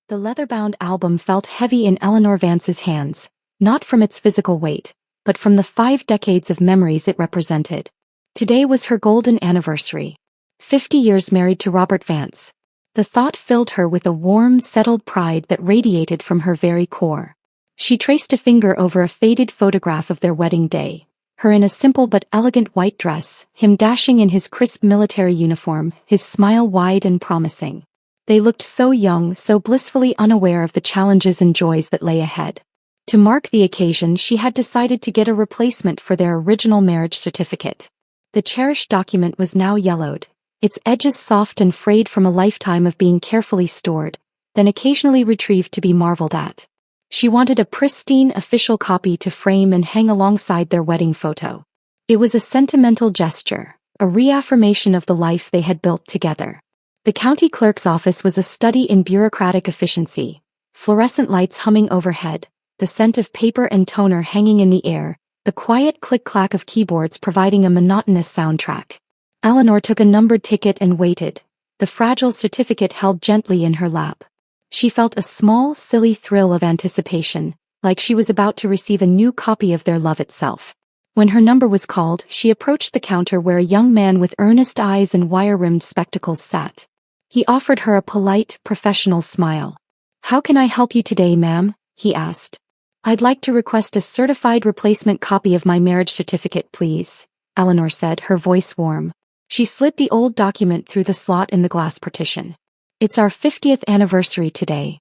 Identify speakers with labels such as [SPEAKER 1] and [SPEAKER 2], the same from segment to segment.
[SPEAKER 1] The leather-bound album felt heavy in Eleanor Vance's hands, not from its physical weight, but from the 5 decades of memories it represented. Today was her golden anniversary. 50 years married to Robert Vance. The thought filled her with a warm, settled pride that radiated from her very core. She traced a finger over a faded photograph of their wedding day, her in a simple but elegant white dress, him dashing in his crisp military uniform, his smile wide and promising. They looked so young, so blissfully unaware of the challenges and joys that lay ahead. To mark the occasion, she had decided to get a replacement for their original marriage certificate. The cherished document was now yellowed, its edges soft and frayed from a lifetime of being carefully stored, then occasionally retrieved to be marveled at. She wanted a pristine official copy to frame and hang alongside their wedding photo. It was a sentimental gesture, a reaffirmation of the life they had built together. The county clerk's office was a study in bureaucratic efficiency, fluorescent lights humming overhead, the scent of paper and toner hanging in the air, the quiet click-clack of keyboards providing a monotonous soundtrack. Eleanor took a numbered ticket and waited, the fragile certificate held gently in her lap. She felt a small, silly thrill of anticipation, like she was about to receive a new copy of their love itself. When her number was called, she approached the counter where a young man with earnest eyes and wire-rimmed spectacles sat. He offered her a polite, professional smile. "How can I help you today, ma'am?" he asked. "I'd like to request a certified replacement copy of my marriage certificate, please," Eleanor said, her voice warm. She slid the old document through the slot in the glass partition. "It's our 50th anniversary today."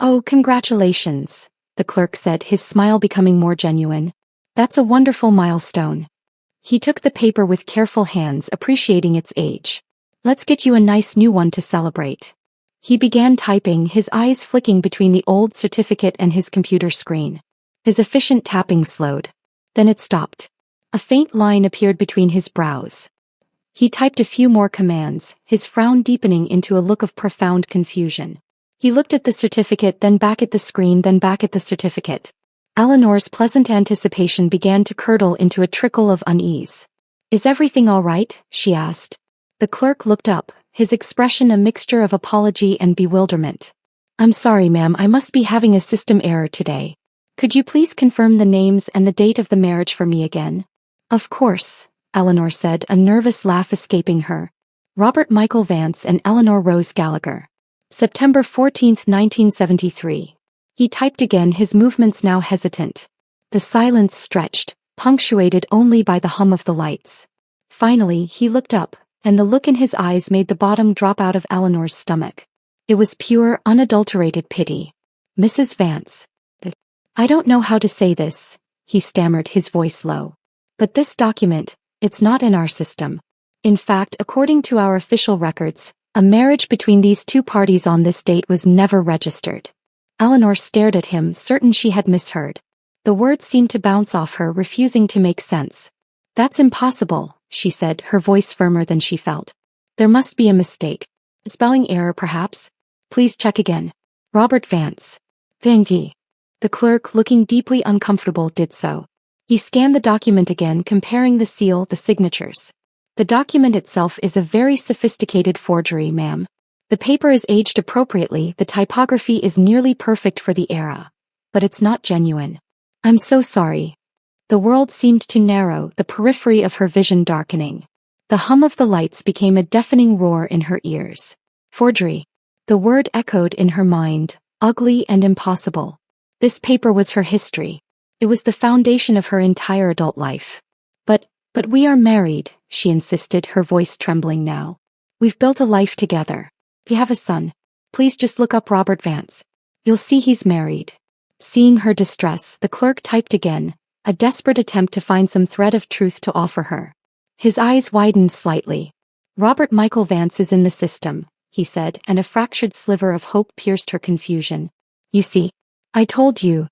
[SPEAKER 1] "Oh, congratulations," the clerk said, his smile becoming more genuine. "That's a wonderful milestone." He took the paper with careful hands, appreciating its age. "Let's get you a nice new one to celebrate." He began typing, his eyes flicking between the old certificate and his computer screen. His efficient tapping slowed. Then it stopped. A faint line appeared between his brows. He typed a few more commands, his frown deepening into a look of profound confusion. He looked at the certificate, then back at the screen, then back at the certificate. Eleanor's pleasant anticipation began to curdle into a trickle of unease. "Is everything all right?" she asked. The clerk looked up, his expression a mixture of apology and bewilderment. "I'm sorry, ma'am, I must be having a system error today. Could you please confirm the names and the date of the marriage for me again?" "Of course," Eleanor said, a nervous laugh escaping her. "Robert Michael Vance and Eleanor Rose Gallagher. September 14, 1973. He typed again, his movements now hesitant. The silence stretched, punctuated only by the hum of the lights. Finally, he looked up, and the look in his eyes made the bottom drop out of Eleanor's stomach. It was pure, unadulterated pity. "Mrs. Vance. I don't know how to say this," he stammered, his voice low. "But this document, it's not in our system. In fact, according to our official records, a marriage between these two parties on this date was never registered." Eleanor stared at him, certain she had misheard. The words seemed to bounce off her, refusing to make sense. "That's impossible," she said, her voice firmer than she felt. "There must be a mistake. A spelling error, perhaps? Please check again. Robert Vance. Thank. The clerk, looking deeply uncomfortable, did so. He scanned the document again, comparing the seal, the signatures. "The document itself is a very sophisticated forgery, ma'am. The paper is aged appropriately, the typography is nearly perfect for the era. But it's not genuine. I'm so sorry." The world seemed to narrow, the periphery of her vision darkening. The hum of the lights became a deafening roar in her ears. Forgery. The word echoed in her mind, ugly and impossible. This paper was her history. It was the foundation of her entire adult life. But we are married," she insisted, her voice trembling now. "We've built a life together. We have a son. Please just look up Robert Vance. You'll see he's married." Seeing her distress, the clerk typed again, a desperate attempt to find some thread of truth to offer her. His eyes widened slightly. "Robert Michael Vance is in the system," he said, and a fractured sliver of hope pierced her confusion. "You see, I told you."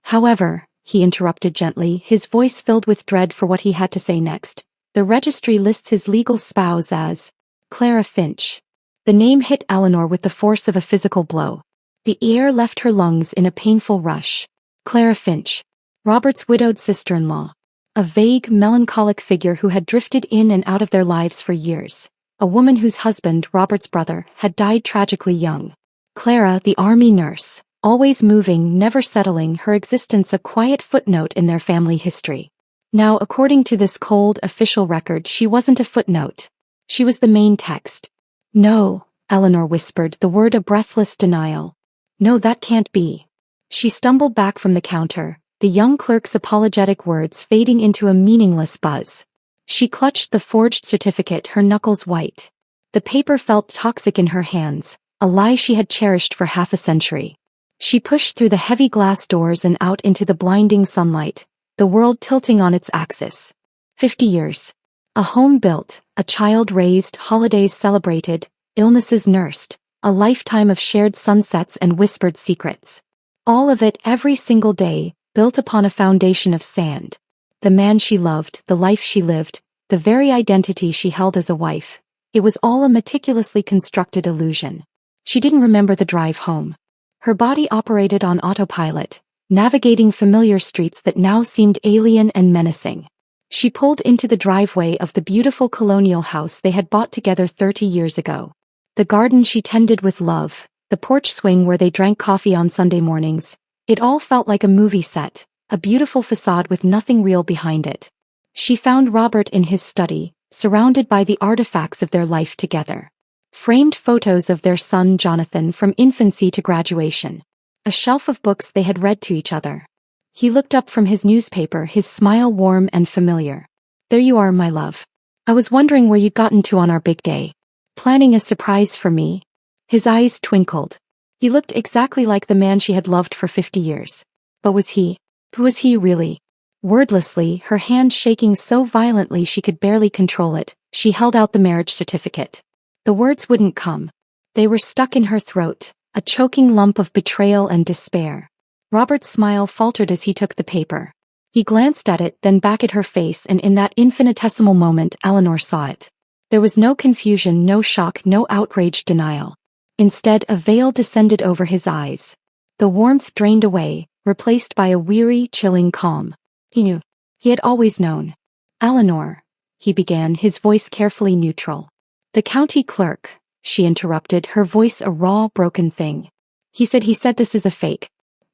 [SPEAKER 1] "However," he interrupted gently, his voice filled with dread for what he had to say next, "the registry lists his legal spouse as Clara Finch." The name hit Eleanor with the force of a physical blow. The air left her lungs in a painful rush. Clara Finch. Robert's widowed sister-in-law. A vague, melancholic figure who had drifted in and out of their lives for years. A woman whose husband, Robert's brother, had died tragically young. Clara, the army nurse, always moving, never settling, her existence a quiet footnote in their family history. Now, according to this cold, official record, she wasn't a footnote. She was the main text. No, Eleanor whispered, the word a breathless denial. No, that can't be. She stumbled back from the counter, the young clerk's apologetic words fading into a meaningless buzz. She clutched the forged certificate, her knuckles white. The paper felt toxic in her hands, a lie she had cherished for half a century. She pushed through the heavy glass doors and out into the blinding sunlight, the world tilting on its axis. 50 years. A home built, a child raised, holidays celebrated, illnesses nursed, a lifetime of shared sunsets and whispered secrets. All of it every single day, built upon a foundation of sand. The man she loved, the life she lived, the very identity she held as a wife. It was all a meticulously constructed illusion. She didn't remember the drive home. Her body operated on autopilot, navigating familiar streets that now seemed alien and menacing. She pulled into the driveway of the beautiful colonial house they had bought together 30 years ago. The garden she tended with love, the porch swing where they drank coffee on Sunday mornings. It all felt like a movie set, a beautiful facade with nothing real behind it. She found Robert in his study, surrounded by the artifacts of their life together. Framed photos of their son Jonathan from infancy to graduation. A shelf of books they had read to each other. He looked up from his newspaper, his smile warm and familiar. There you are, my love. I was wondering where you'd gotten to on our big day. Planning a surprise for me? His eyes twinkled. He looked exactly like the man she had loved for 50 years. But was he? Who was he really? Wordlessly, her hand shaking so violently she could barely control it, she held out the marriage certificate. The words wouldn't come. They were stuck in her throat, a choking lump of betrayal and despair. Robert's smile faltered as he took the paper. He glanced at it, then back at her face, and in that infinitesimal moment Eleanor saw it. There was no confusion, no shock, no outraged denial. Instead, a veil descended over his eyes. The warmth drained away, replaced by a weary, chilling calm. He knew. He had always known. Eleanor, he began, his voice carefully neutral. The county clerk, she interrupted, her voice a raw, broken thing. He said this is a fake.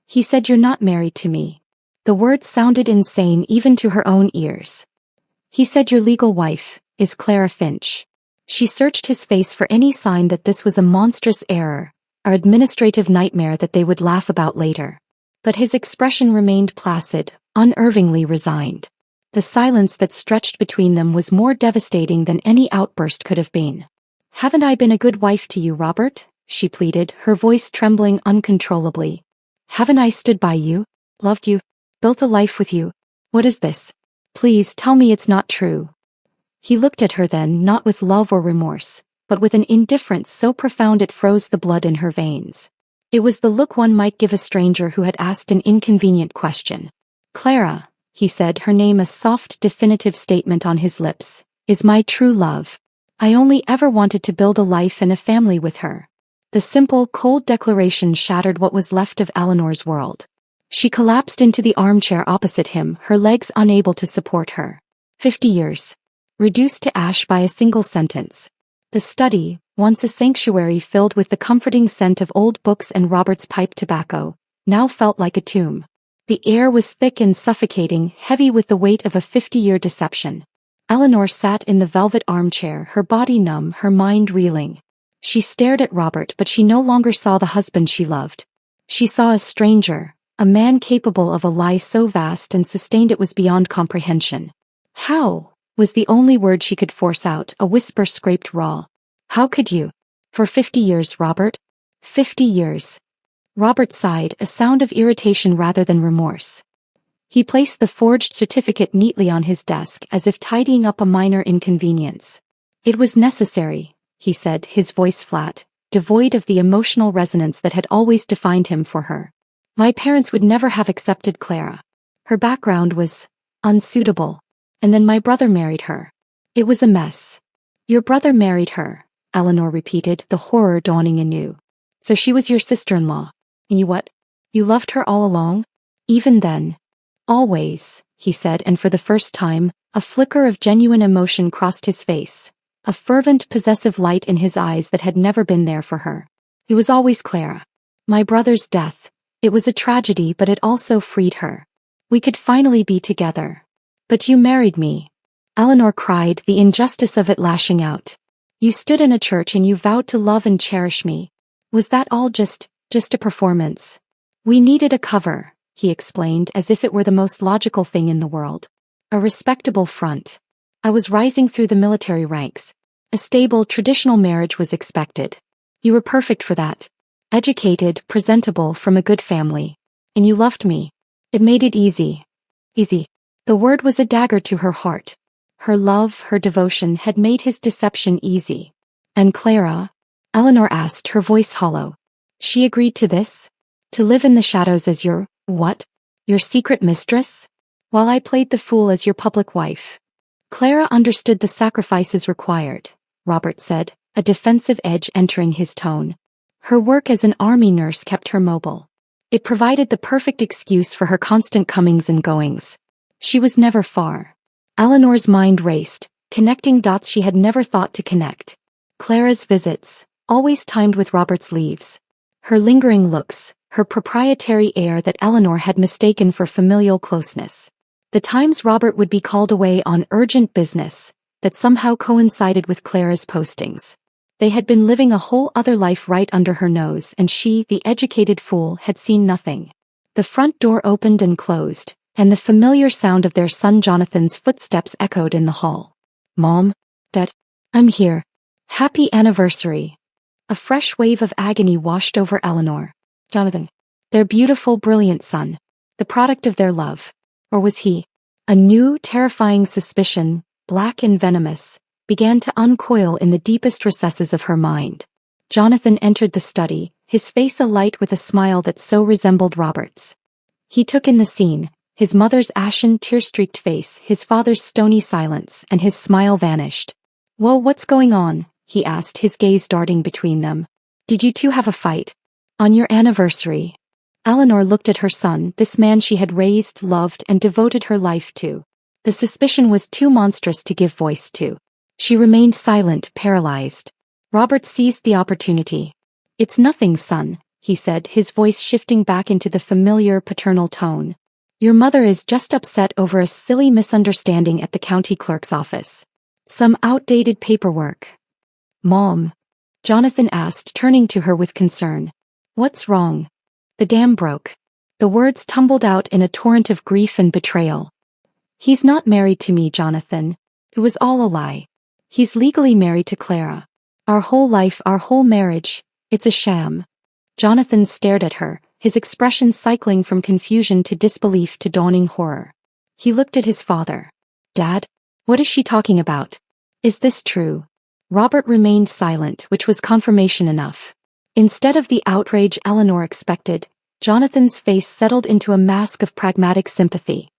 [SPEAKER 1] He said you're not married to me. The words sounded insane even to her own ears. He said your legal wife is Clara Finch. She searched his face for any sign that this was a monstrous error, an administrative nightmare that they would laugh about later. But his expression remained placid, unervingly resigned. The silence that stretched between them was more devastating than any outburst could have been. Haven't I been a good wife to you, Robert? She pleaded, her voice trembling uncontrollably. Haven't I stood by you, loved you, built a life with you? What is this? Please tell me it's not true. He looked at her then, not with love or remorse, but with an indifference so profound it froze the blood in her veins. It was the look one might give a stranger who had asked an inconvenient question. Clara, he said, her name a soft, definitive statement on his lips, is my true love. I only ever wanted to build a life and a family with her. The simple, cold declaration shattered what was left of Eleanor's world. She collapsed into the armchair opposite him, her legs unable to support her. 50 years. Reduced to ash by a single sentence. The study, once a sanctuary filled with the comforting scent of old books and Robert's pipe tobacco, now felt like a tomb. The air was thick and suffocating, heavy with the weight of a 50-year deception. Eleanor sat in the velvet armchair, her body numb, her mind reeling. She stared at Robert, but she no longer saw the husband she loved. She saw a stranger, a man capable of a lie so vast and sustained it was beyond comprehension. How? Was the only word she could force out, a whisper scraped raw. How could you? For 50 years, Robert? 50 years. Robert sighed, a sound of irritation rather than remorse. He placed the forged certificate neatly on his desk as if tidying up a minor inconvenience. It was necessary, he said, his voice flat, devoid of the emotional resonance that had always defined him for her. My parents would never have accepted Clara. Her background was unsuitable. And then my brother married her. It was a mess. Your brother married her, Eleanor repeated, the horror dawning anew. So she was your sister-in-law. And you what? You loved her all along? Even then? Always, he said, and for the first time, a flicker of genuine emotion crossed his face. A fervent, possessive light in his eyes that had never been there for her. It was always Clara. My brother's death. It was a tragedy, but it also freed her. We could finally be together. But you married me. Eleanor cried, the injustice of it lashing out. You stood in a church and you vowed to love and cherish me. Was that all just a performance? We needed a cover, he explained as if it were the most logical thing in the world. A respectable front. I was rising through the military ranks. A stable, traditional marriage was expected. You were perfect for that. Educated, presentable, from a good family. And you loved me. It made it easy. Easy. The word was a dagger to her heart. Her love, her devotion had made his deception easy. And Clara? Eleanor asked, her voice hollow. She agreed to this? To live in the shadows as your, what? Your secret mistress? While I played the fool as your public wife. Clara understood the sacrifices required, Robert said, a defensive edge entering his tone. Her work as an army nurse kept her mobile. It provided the perfect excuse for her constant comings and goings. She was never far. Eleanor's mind raced, connecting dots she had never thought to connect. Clara's visits, always timed with Robert's leaves. Her lingering looks, her proprietary air that Eleanor had mistaken for familial closeness. The times Robert would be called away on urgent business, that somehow coincided with Clara's postings. They had been living a whole other life right under her nose, and she, the educated fool, had seen nothing. The front door opened and closed, and the familiar sound of their son Jonathan's footsteps echoed in the hall. Mom? Dad? I'm here. Happy anniversary. A fresh wave of agony washed over Eleanor. Jonathan. Their beautiful, brilliant son. The product of their love. Or was he? A new, terrifying suspicion, black and venomous, began to uncoil in the deepest recesses of her mind. Jonathan entered the study, his face alight with a smile that so resembled Robert's. He took in the scene, his mother's ashen, tear-streaked face, his father's stony silence, and his smile vanished. "Whoa, what's going on?" he asked, his gaze darting between them. "Did you two have a fight? On your anniversary?" Eleanor looked at her son, this man she had raised, loved, and devoted her life to. The suspicion was too monstrous to give voice to. She remained silent, paralyzed. Robert seized the opportunity. "It's nothing, son," he said, his voice shifting back into the familiar paternal tone. "Your mother is just upset over a silly misunderstanding at the county clerk's office. Some outdated paperwork." "Mom?" Jonathan asked, turning to her with concern. "What's wrong?" "The dam broke." The words tumbled out in a torrent of grief and betrayal. "He's not married to me, Jonathan. It was all a lie. He's legally married to Clara. Our whole life, our whole marriage, it's a sham." Jonathan stared at her, his expression cycling from confusion to disbelief to dawning horror. He looked at his father. "Dad? What is she talking about? Is this true?" Robert remained silent, which was confirmation enough. Instead of the outrage Eleanor expected, Jonathan's face settled into a mask of pragmatic sympathy.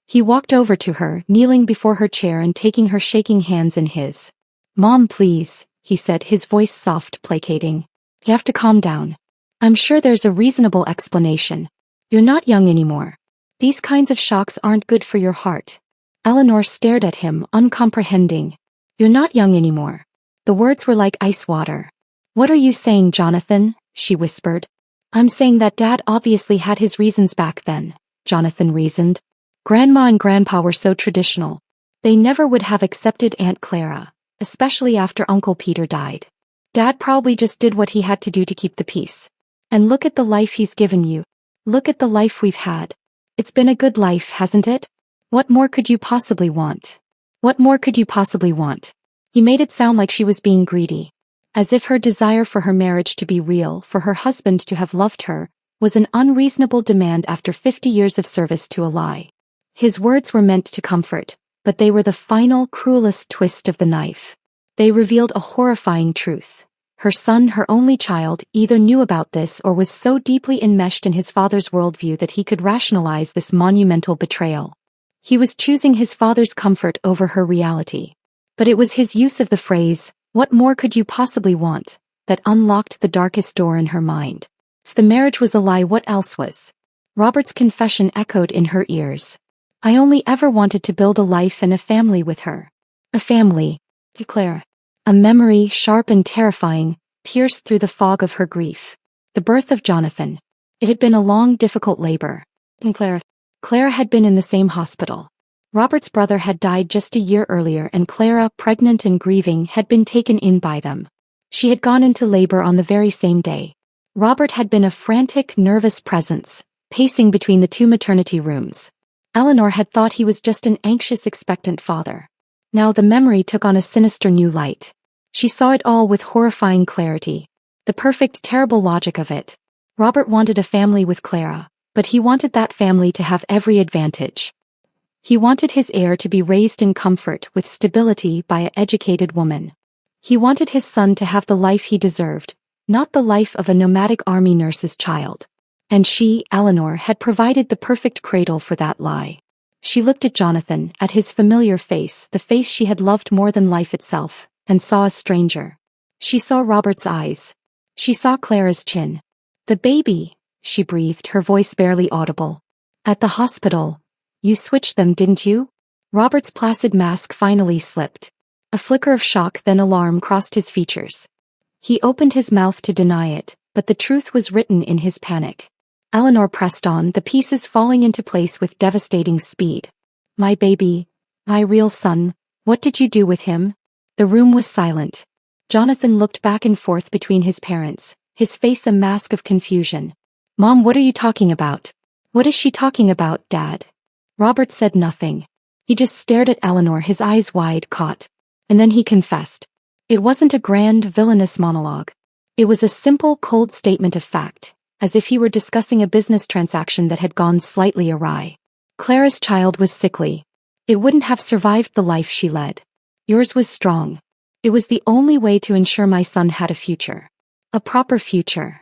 [SPEAKER 1] He walked over to her, kneeling before her chair and taking her shaking hands in his. "Mom, please," he said, his voice soft, placating. "You have to calm down. I'm sure there's a reasonable explanation. You're not young anymore. These kinds of shocks aren't good for your heart." Eleanor stared at him, uncomprehending. "You're not young anymore." The words were like ice water. "What are you saying, Jonathan?" she whispered. "I'm saying that Dad obviously had his reasons back then," Jonathan reasoned. "Grandma and Grandpa were so traditional. They never would have accepted Aunt Clara, especially after Uncle Peter died. Dad probably just did what he had to do to keep the peace. And look at the life he's given you. Look at the life we've had. It's been a good life, hasn't it? What more could you possibly want? What more could you possibly want?" He made it sound like she was being greedy. As if her desire for her marriage to be real, for her husband to have loved her, was an unreasonable demand after 50 years of service to a lie. His words were meant to comfort, but they were the final, cruelest twist of the knife. They revealed a horrifying truth. Her son, her only child, either knew about this or was so deeply enmeshed in his father's worldview that he could rationalize this monumental betrayal. He was choosing his father's comfort over her reality. But it was his use of the phrase, "What more could you possibly want?" that unlocked the darkest door in her mind. If the marriage was a lie, what else was? Robert's confession echoed in her ears. "I only ever wanted to build a life and a family with her." A family, Claire. A memory, sharp and terrifying, pierced through the fog of her grief. The birth of Jonathan. It had been a long, difficult labor. And Clara had been in the same hospital. Robert's brother had died just a year earlier, and Clara, pregnant and grieving, had been taken in by them. She had gone into labor on the very same day. Robert had been a frantic, nervous presence, pacing between the two maternity rooms. Eleanor had thought he was just an anxious, expectant father. Now the memory took on a sinister new light. She saw it all with horrifying clarity. The perfect, terrible logic of it. Robert wanted a family with Clara, but he wanted that family to have every advantage. He wanted his heir to be raised in comfort with stability by an educated woman. He wanted his son to have the life he deserved, not the life of a nomadic army nurse's child. And she, Eleanor, had provided the perfect cradle for that lie. She looked at Jonathan, at his familiar face, the face she had loved more than life itself, and saw a stranger. She saw Robert's eyes. She saw Clara's chin. "The baby," she breathed, her voice barely audible. "At the hospital. You switched them, didn't you?" Robert's placid mask finally slipped. A flicker of shock, then alarm, crossed his features. He opened his mouth to deny it, but the truth was written in his panic. Eleanor pressed on, the pieces falling into place with devastating speed. "My baby, my real son, what did you do with him?" The room was silent. Jonathan looked back and forth between his parents, his face a mask of confusion. "Mom, what are you talking about?" "What is she talking about, Dad?" Robert said nothing. He just stared at Eleanor, his eyes wide, caught. And then he confessed. It wasn't a grand, villainous monologue. It was a simple, cold statement of fact, as if he were discussing a business transaction that had gone slightly awry. "Clara's child was sickly. It wouldn't have survived the life she led. Yours was strong. It was the only way to ensure my son had a future. A proper future."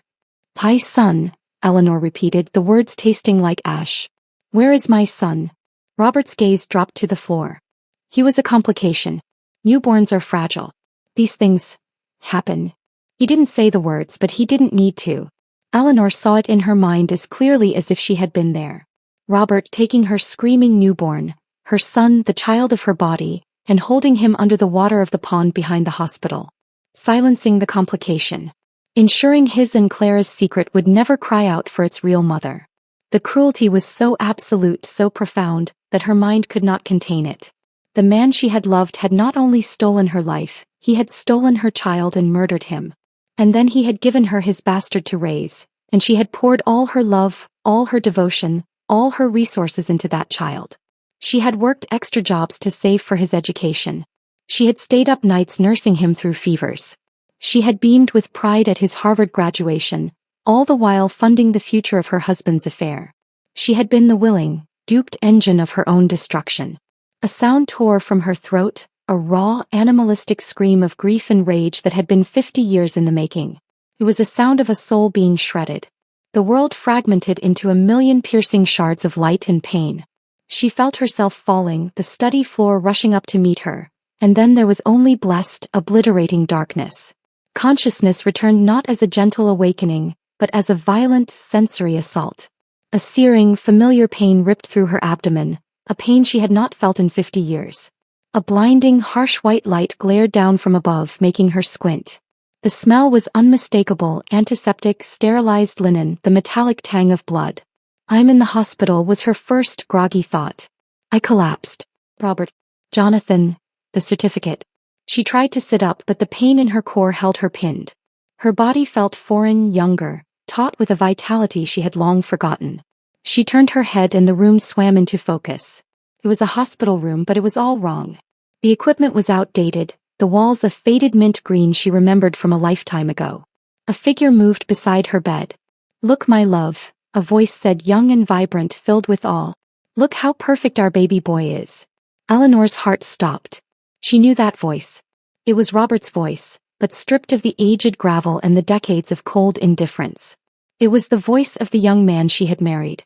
[SPEAKER 1] "My son," Eleanor repeated, the words tasting like ash. "Where is my son?" Robert's gaze dropped to the floor. "He was a complication. Newborns are fragile. These things happen." He didn't say the words, but he didn't need to. Eleanor saw it in her mind as clearly as if she had been there. Robert taking her screaming newborn, her son, the child of her body, and holding him under the water of the pond behind the hospital. Silencing the complication. Ensuring his and Clara's secret would never cry out for its real mother. The cruelty was so absolute, so profound, that her mind could not contain it. The man she had loved had not only stolen her life, he had stolen her child and murdered him. And then he had given her his bastard to raise, and she had poured all her love, all her devotion, all her resources into that child. She had worked extra jobs to save for his education. She had stayed up nights nursing him through fevers. She had beamed with pride at his Harvard graduation, all the while funding the future of her husband's affair. She had been the willing, duped engine of her own destruction. A sound tore from her throat, a raw, animalistic scream of grief and rage that had been 50 years in the making. It was a sound of a soul being shredded. The world fragmented into a million piercing shards of light and pain. She felt herself falling, the study floor rushing up to meet her, and then there was only blessed, obliterating darkness. Consciousness returned not as a gentle awakening, but as a violent, sensory assault. A searing, familiar pain ripped through her abdomen, a pain she had not felt in 50 years. A blinding, harsh white light glared down from above, making her squint. The smell was unmistakable, antiseptic, sterilized linen, the metallic tang of blood. "I'm in the hospital," was her first groggy thought. "I collapsed. Robert. Jonathan. The certificate." She tried to sit up, but the pain in her core held her pinned. Her body felt foreign, younger, taut with a vitality she had long forgotten. She turned her head and the room swam into focus. It was a hospital room, but it was all wrong. The equipment was outdated, the walls a faded mint green she remembered from a lifetime ago. A figure moved beside her bed. "Look, my love," a voice said, young and vibrant, filled with awe. "Look how perfect our baby boy is." Eleanor's heart stopped. She knew that voice. It was Robert's voice, but stripped of the aged gravel and the decades of cold indifference. It was the voice of the young man she had married.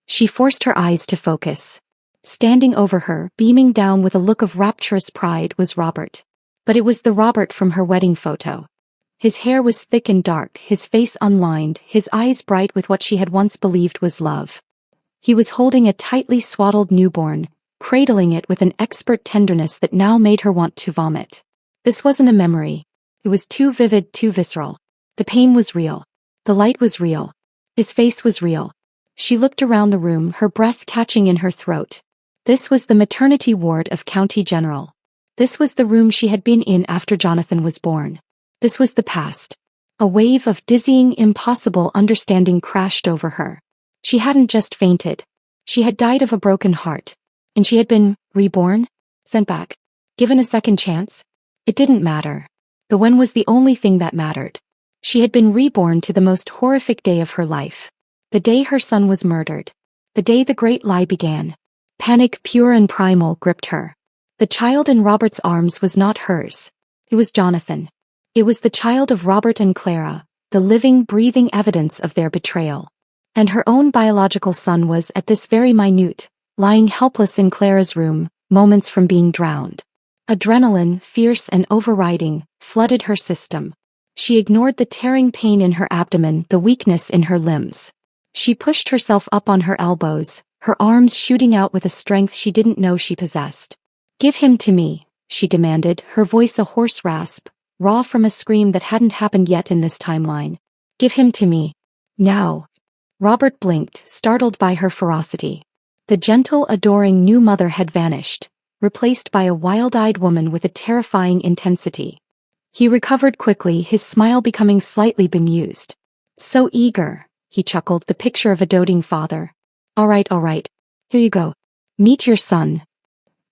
[SPEAKER 1] She forced her eyes to focus. Standing over her, beaming down with a look of rapturous pride, was Robert. But it was the Robert from her wedding photo. His hair was thick and dark, his face unlined, his eyes bright with what she had once believed was love. He was holding a tightly swaddled newborn, cradling it with an expert tenderness that now made her want to vomit. This wasn't a memory. It was too vivid, too visceral. The pain was real. The light was real. His face was real. She looked around the room, her breath catching in her throat. This was the maternity ward of County General. This was the room she had been in after Jonathan was born. This was the past. A wave of dizzying, impossible understanding crashed over her. She hadn't just fainted. She had died of a broken heart. And she had been reborn, sent back, given a second chance. It didn't matter. The when was the only thing that mattered. She had been reborn to the most horrific day of her life. The day her son was murdered. The day the great lie began. Panic, pure and primal, gripped her. The child in Robert's arms was not hers. It was Jonathan. It was the child of Robert and Clara, the living, breathing evidence of their betrayal. And her own biological son was, at this very minute, lying helpless in Clara's room, moments from being drowned. Adrenaline, fierce and overriding, flooded her system. She ignored the tearing pain in her abdomen, the weakness in her limbs. She pushed herself up on her elbows, her arms shooting out with a strength she didn't know she possessed. "Give him to me," she demanded, her voice a hoarse rasp, raw from a scream that hadn't happened yet in this timeline. "Give him to me. Now." Robert blinked, startled by her ferocity. The gentle, adoring new mother had vanished, replaced by a wild-eyed woman with a terrifying intensity. He recovered quickly, his smile becoming slightly bemused. "So eager," he chuckled, the picture of a doting father. All right. Here you go. Meet your son."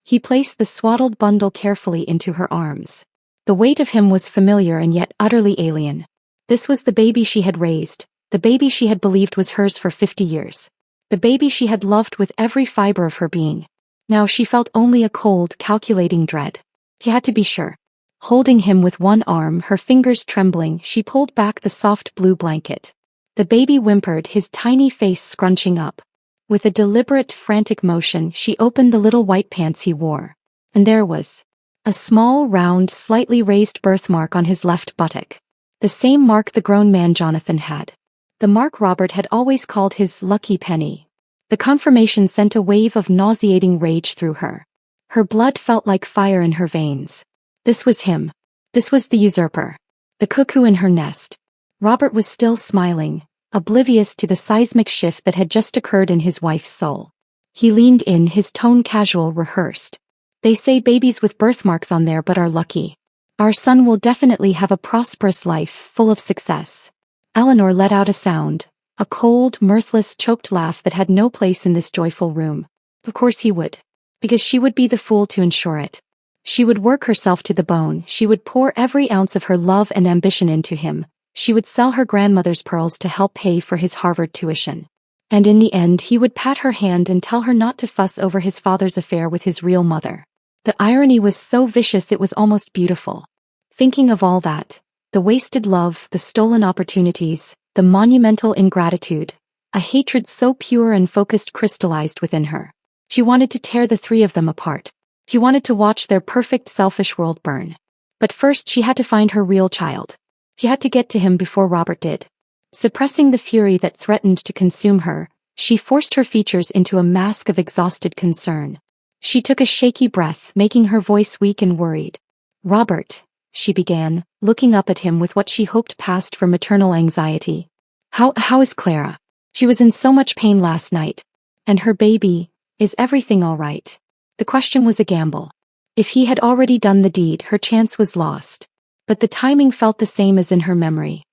[SPEAKER 1] He placed the swaddled bundle carefully into her arms. The weight of him was familiar and yet utterly alien. This was the baby she had raised, the baby she had believed was hers for 50 years. The baby she had loved with every fiber of her being. Now she felt only a cold, calculating dread. He had to be sure. Holding him with one arm, her fingers trembling, she pulled back the soft blue blanket. The baby whimpered, his tiny face scrunching up. With a deliberate, frantic motion, she opened the little white pants he wore. And there was a small, round, slightly raised birthmark on his left buttock. The same mark the grown man Jonathan had. The mark Robert had always called his lucky penny. The confirmation sent a wave of nauseating rage through her. Her blood felt like fire in her veins. This was him. This was the usurper. The cuckoo in her nest. Robert was still smiling, oblivious to the seismic shift that had just occurred in his wife's soul. He leaned in, his tone casual, rehearsed. "They say babies with birthmarks on there but are lucky. Our son will definitely have a prosperous life, full of success." Eleanor let out a sound, a cold, mirthless, choked laugh that had no place in this joyful room. Of course he would. Because she would be the fool to ensure it. She would work herself to the bone, she would pour every ounce of her love and ambition into him. She would sell her grandmother's pearls to help pay for his Harvard tuition. And in the end he would pat her hand and tell her not to fuss over his father's affair with his real mother. The irony was so vicious it was almost beautiful. Thinking of all that, the wasted love, the stolen opportunities, the monumental ingratitude, a hatred so pure and focused crystallized within her. She wanted to tear the three of them apart. She wanted to watch their perfect selfish world burn. But first she had to find her real child. She had to get to him before Robert did. Suppressing the fury that threatened to consume her, she forced her features into a mask of exhausted concern. She took a shaky breath, making her voice weak and worried. "Robert," she began, looking up at him with what she hoped passed for maternal anxiety. How is Clara? She was in so much pain last night. And her baby, is everything all right?" The question was a gamble. If he had already done the deed, her chance was lost. But the timing felt the same as in her memory.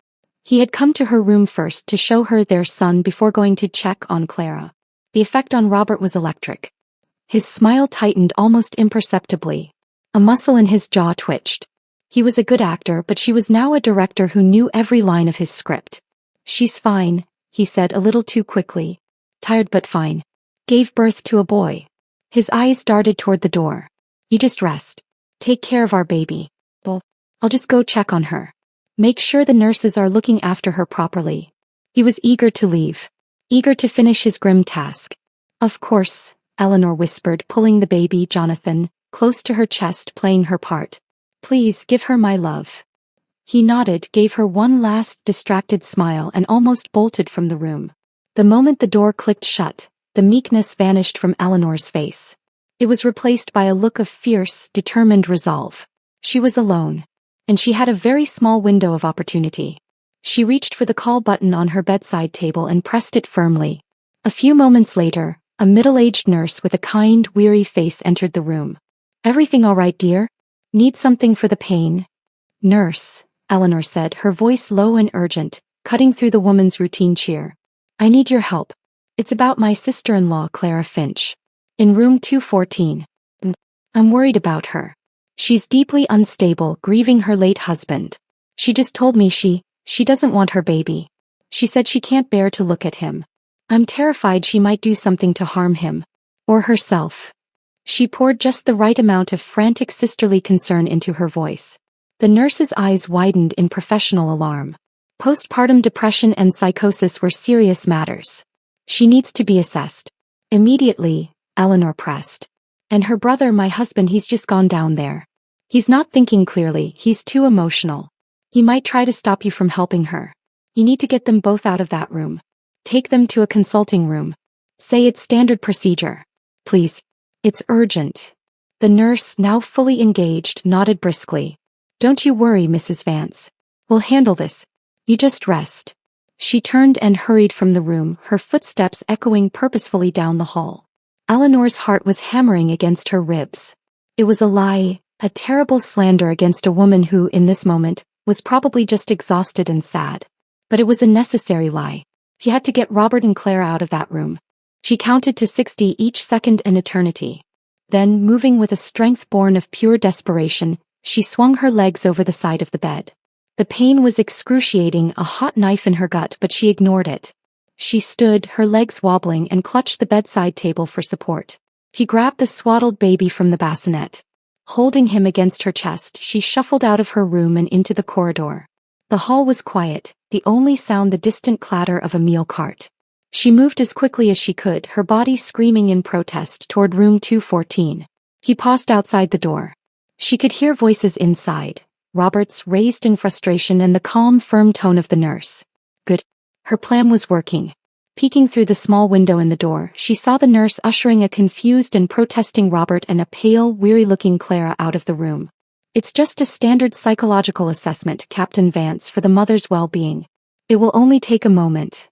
[SPEAKER 1] He had come to her room first to show her their son before going to check on Clara. The effect on Robert was electric. His smile tightened almost imperceptibly. A muscle in his jaw twitched. He was a good actor, but she was now a director who knew every line of his script. "She's fine," he said a little too quickly. "Tired but fine. Gave birth to a boy." His eyes darted toward the door. "You just rest. Take care of our baby. Well, I'll just go check on her. Make sure the nurses are looking after her properly." He was eager to leave. Eager to finish his grim task. "Of course," Eleanor whispered, pulling the baby, Jonathan, close to her chest, playing her part. "Please give her my love." He nodded, gave her one last distracted smile and almost bolted from the room. The moment the door clicked shut, the meekness vanished from Eleanor's face. It was replaced by a look of fierce, determined resolve. She was alone. and she had a very small window of opportunity. She reached for the call button on her bedside table and pressed it firmly. A few moments later, a middle-aged nurse with a kind, weary face entered the room. "Everything all right, dear? Need something for the pain?" "Nurse," Eleanor said, her voice low and urgent, cutting through the woman's routine cheer. "I need your help. It's about my sister-in-law, Clara Finch. In room 214. I'm worried about her. She's deeply unstable, grieving her late husband. She just told me she doesn't want her baby. She said she can't bear to look at him. I'm terrified she might do something to harm him. Or herself." She poured just the right amount of frantic sisterly concern into her voice. The nurse's eyes widened in professional alarm. Postpartum depression and psychosis were serious matters. "She needs to be assessed. Immediately," Eleanor pressed. "And her brother, my husband, he's just gone down there. He's not thinking clearly, he's too emotional. He might try to stop you from helping her. You need to get them both out of that room. Take them to a consulting room. Say it's standard procedure. Please. It's urgent." The nurse, now fully engaged, nodded briskly. "Don't you worry, Mrs. Vance. We'll handle this. You just rest." She turned and hurried from the room, her footsteps echoing purposefully down the hall. Eleanor's heart was hammering against her ribs. It was a lie, a terrible slander against a woman who, in this moment, was probably just exhausted and sad. But it was a necessary lie. She had to get Robert and Clara out of that room. She counted to 60, each second an eternity. Then, moving with a strength born of pure desperation, she swung her legs over the side of the bed. The pain was excruciating, a hot knife in her gut, but she ignored it. She stood, her legs wobbling, and clutched the bedside table for support. She grabbed the swaddled baby from the bassinet. Holding him against her chest, she shuffled out of her room and into the corridor. The hall was quiet, the only sound the distant clatter of a meal cart. She moved as quickly as she could, her body screaming in protest, toward room 214. He paused outside the door. She could hear voices inside, Robert's, raised in frustration, and the calm, firm tone of the nurse. Good. Her plan was working. Peeking through the small window in the door, she saw the nurse ushering a confused and protesting Robert and a pale, weary-looking Clara out of the room. "It's just a standard psychological assessment, Captain Vance, for the mother's well-being. It will only take a moment."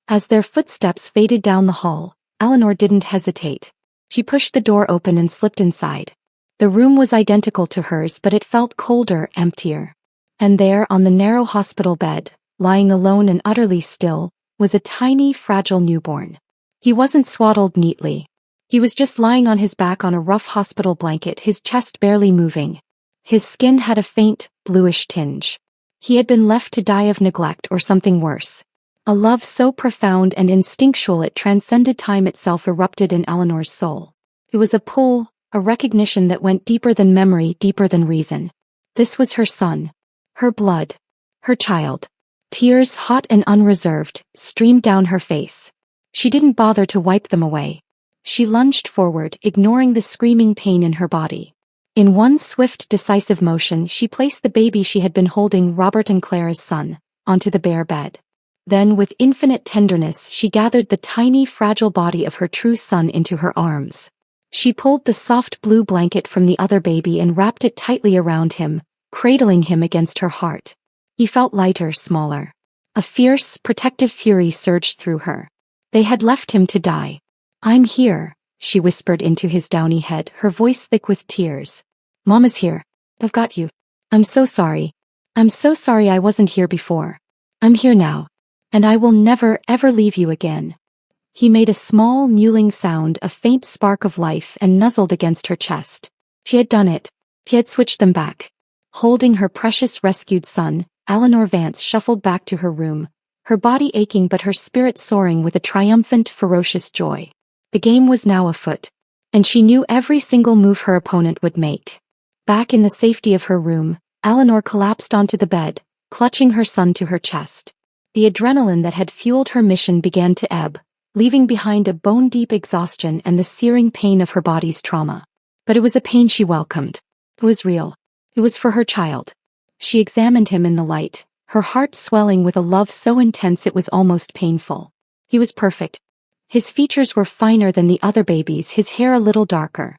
[SPEAKER 1] As their footsteps faded down the hall, Eleanor didn't hesitate. She pushed the door open and slipped inside. The room was identical to hers, but it felt colder, emptier. And there, on the narrow hospital bed, lying alone and utterly still, was a tiny, fragile newborn. He wasn't swaddled neatly. He was just lying on his back on a rough hospital blanket, his chest barely moving. His skin had a faint, bluish tinge. He had been left to die of neglect or something worse. A love so profound and instinctual it transcended time itself erupted in Eleanor's soul. It was a pull, a recognition that went deeper than memory, deeper than reason. This was her son. Her blood. Her child. Tears, hot and unreserved, streamed down her face. She didn't bother to wipe them away. She lunged forward, ignoring the screaming pain in her body. In one swift, decisive motion, she placed the baby she had been holding, Robert and Clara's son, onto the bare bed. Then, with infinite tenderness, she gathered the tiny, fragile body of her true son into her arms. She pulled the soft blue blanket from the other baby and wrapped it tightly around him, cradling him against her heart. He felt lighter, smaller. A fierce, protective fury surged through her. They had left him to die. "I'm here," she whispered into his downy head, her voice thick with tears. "Mama's here. I've got you. I'm so sorry. I'm so sorry I wasn't here before. I'm here now. And I will never, ever leave you again." He made a small, mewling sound, a faint spark of life, and nuzzled against her chest. She had done it. She had switched them back. Holding her precious rescued son, Eleanor Vance shuffled back to her room, her body aching but her spirit soaring with a triumphant, ferocious joy. The game was now afoot, and she knew every single move her opponent would make. Back in the safety of her room, Eleanor collapsed onto the bed, clutching her son to her chest. The adrenaline that had fueled her mission began to ebb, leaving behind a bone-deep exhaustion and the searing pain of her body's trauma. But it was a pain she welcomed. It was real. It was for her child. She examined him in the light, her heart swelling with a love so intense it was almost painful. He was perfect. His features were finer than the other babies, his hair a little darker.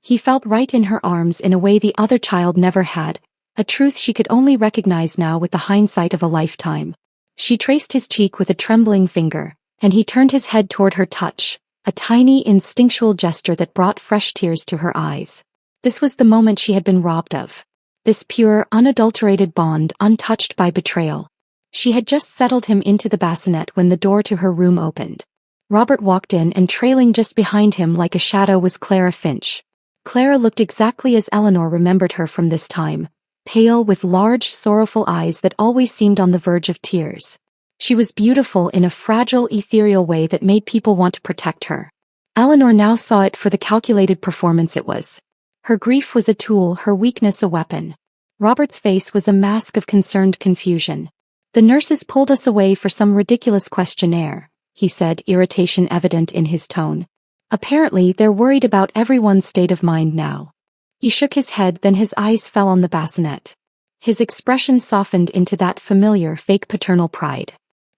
[SPEAKER 1] He felt right in her arms in a way the other child never had, a truth she could only recognize now with the hindsight of a lifetime. She traced his cheek with a trembling finger, and he turned his head toward her touch, a tiny instinctual gesture that brought fresh tears to her eyes. This was the moment she had been robbed of. This pure, unadulterated bond untouched by betrayal. She had just settled him into the bassinet when the door to her room opened. Robert walked in, and trailing just behind him like a shadow was Clara Finch. Clara looked exactly as Eleanor remembered her from this time, pale with large, sorrowful eyes that always seemed on the verge of tears. She was beautiful in a fragile, ethereal way that made people want to protect her. Eleanor now saw it for the calculated performance it was. Her grief was a tool, her weakness a weapon. Robert's face was a mask of concerned confusion. "The nurses pulled us away for some ridiculous questionnaire," he said, irritation evident in his tone. "Apparently they're worried about everyone's state of mind now." He shook his head, then his eyes fell on the bassinet. His expression softened into that familiar, fake paternal pride.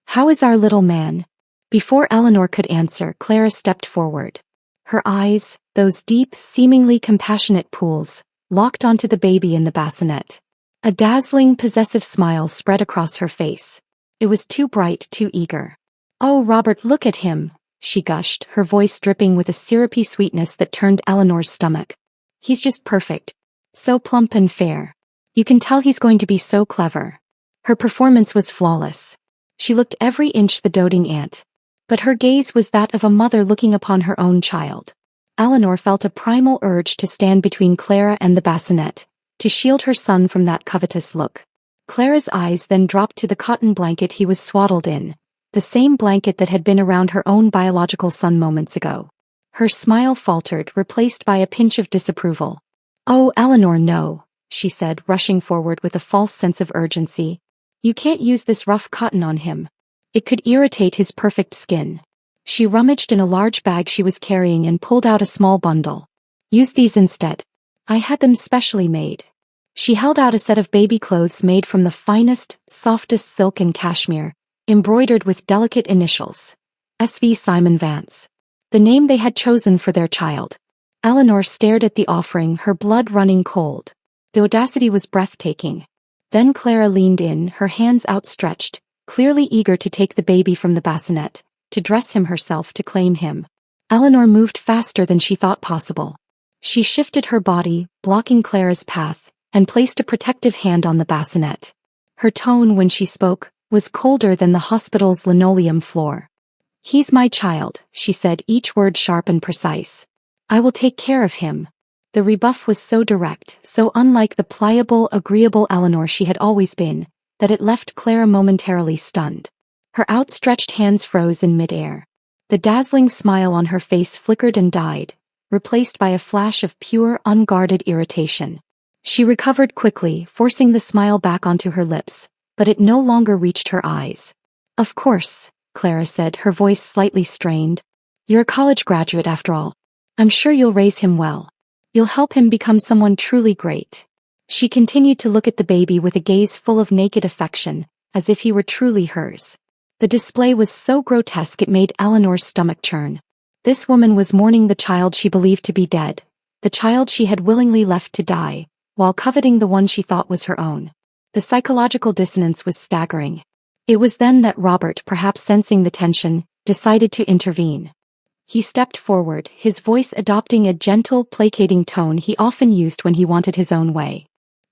[SPEAKER 1] "How is our little man?" Before Eleanor could answer, Clara stepped forward. Her eyes, those deep, seemingly compassionate pools, locked onto the baby in the bassinet. A dazzling, possessive smile spread across her face. It was too bright, too eager. "Oh, Robert, look at him," she gushed, her voice dripping with a syrupy sweetness that turned Eleanor's stomach. "He's just perfect. So plump and fair. You can tell he's going to be so clever." Her performance was flawless. She looked every inch the doting aunt. But her gaze was that of a mother looking upon her own child. Eleanor felt a primal urge to stand between Clara and the bassinet, to shield her son from that covetous look. Clara's eyes then dropped to the cotton blanket he was swaddled in, the same blanket that had been around her own biological son moments ago. Her smile faltered, replaced by a pinch of disapproval. "Oh, Eleanor, no," she said, rushing forward with a false sense of urgency. "You can't use this rough cotton on him. It could irritate his perfect skin." She rummaged in a large bag she was carrying and pulled out a small bundle. "Use these instead. I had them specially made." She held out a set of baby clothes made from the finest, softest silk and cashmere, embroidered with delicate initials. SV Simon Vance. The name they had chosen for their child. Eleanor stared at the offering, her blood running cold. The audacity was breathtaking. Then Clara leaned in, her hands outstretched, clearly eager to take the baby from the bassinet, to dress him herself, to claim him. Eleanor moved faster than she thought possible. She shifted her body, blocking Clara's path, and placed a protective hand on the bassinet. Her tone when she spoke was colder than the hospital's linoleum floor. "He's my child," she said, each word sharp and precise. "I will take care of him." The rebuff was so direct, so unlike the pliable, agreeable Eleanor she had always been, that it left Clara momentarily stunned. Her outstretched hands froze in midair. The dazzling smile on her face flickered and died, replaced by a flash of pure, unguarded irritation. She recovered quickly, forcing the smile back onto her lips, but it no longer reached her eyes. "Of course," Clara said, her voice slightly strained. "You're a college graduate after all. I'm sure you'll raise him well. You'll help him become someone truly great." She continued to look at the baby with a gaze full of naked affection, as if he were truly hers. The display was so grotesque it made Eleanor's stomach churn. This woman was mourning the child she believed to be dead, the child she had willingly left to die, while coveting the one she thought was her own. The psychological dissonance was staggering. It was then that Robert, perhaps sensing the tension, decided to intervene. He stepped forward, his voice adopting a gentle, placating tone he often used when he wanted his own way.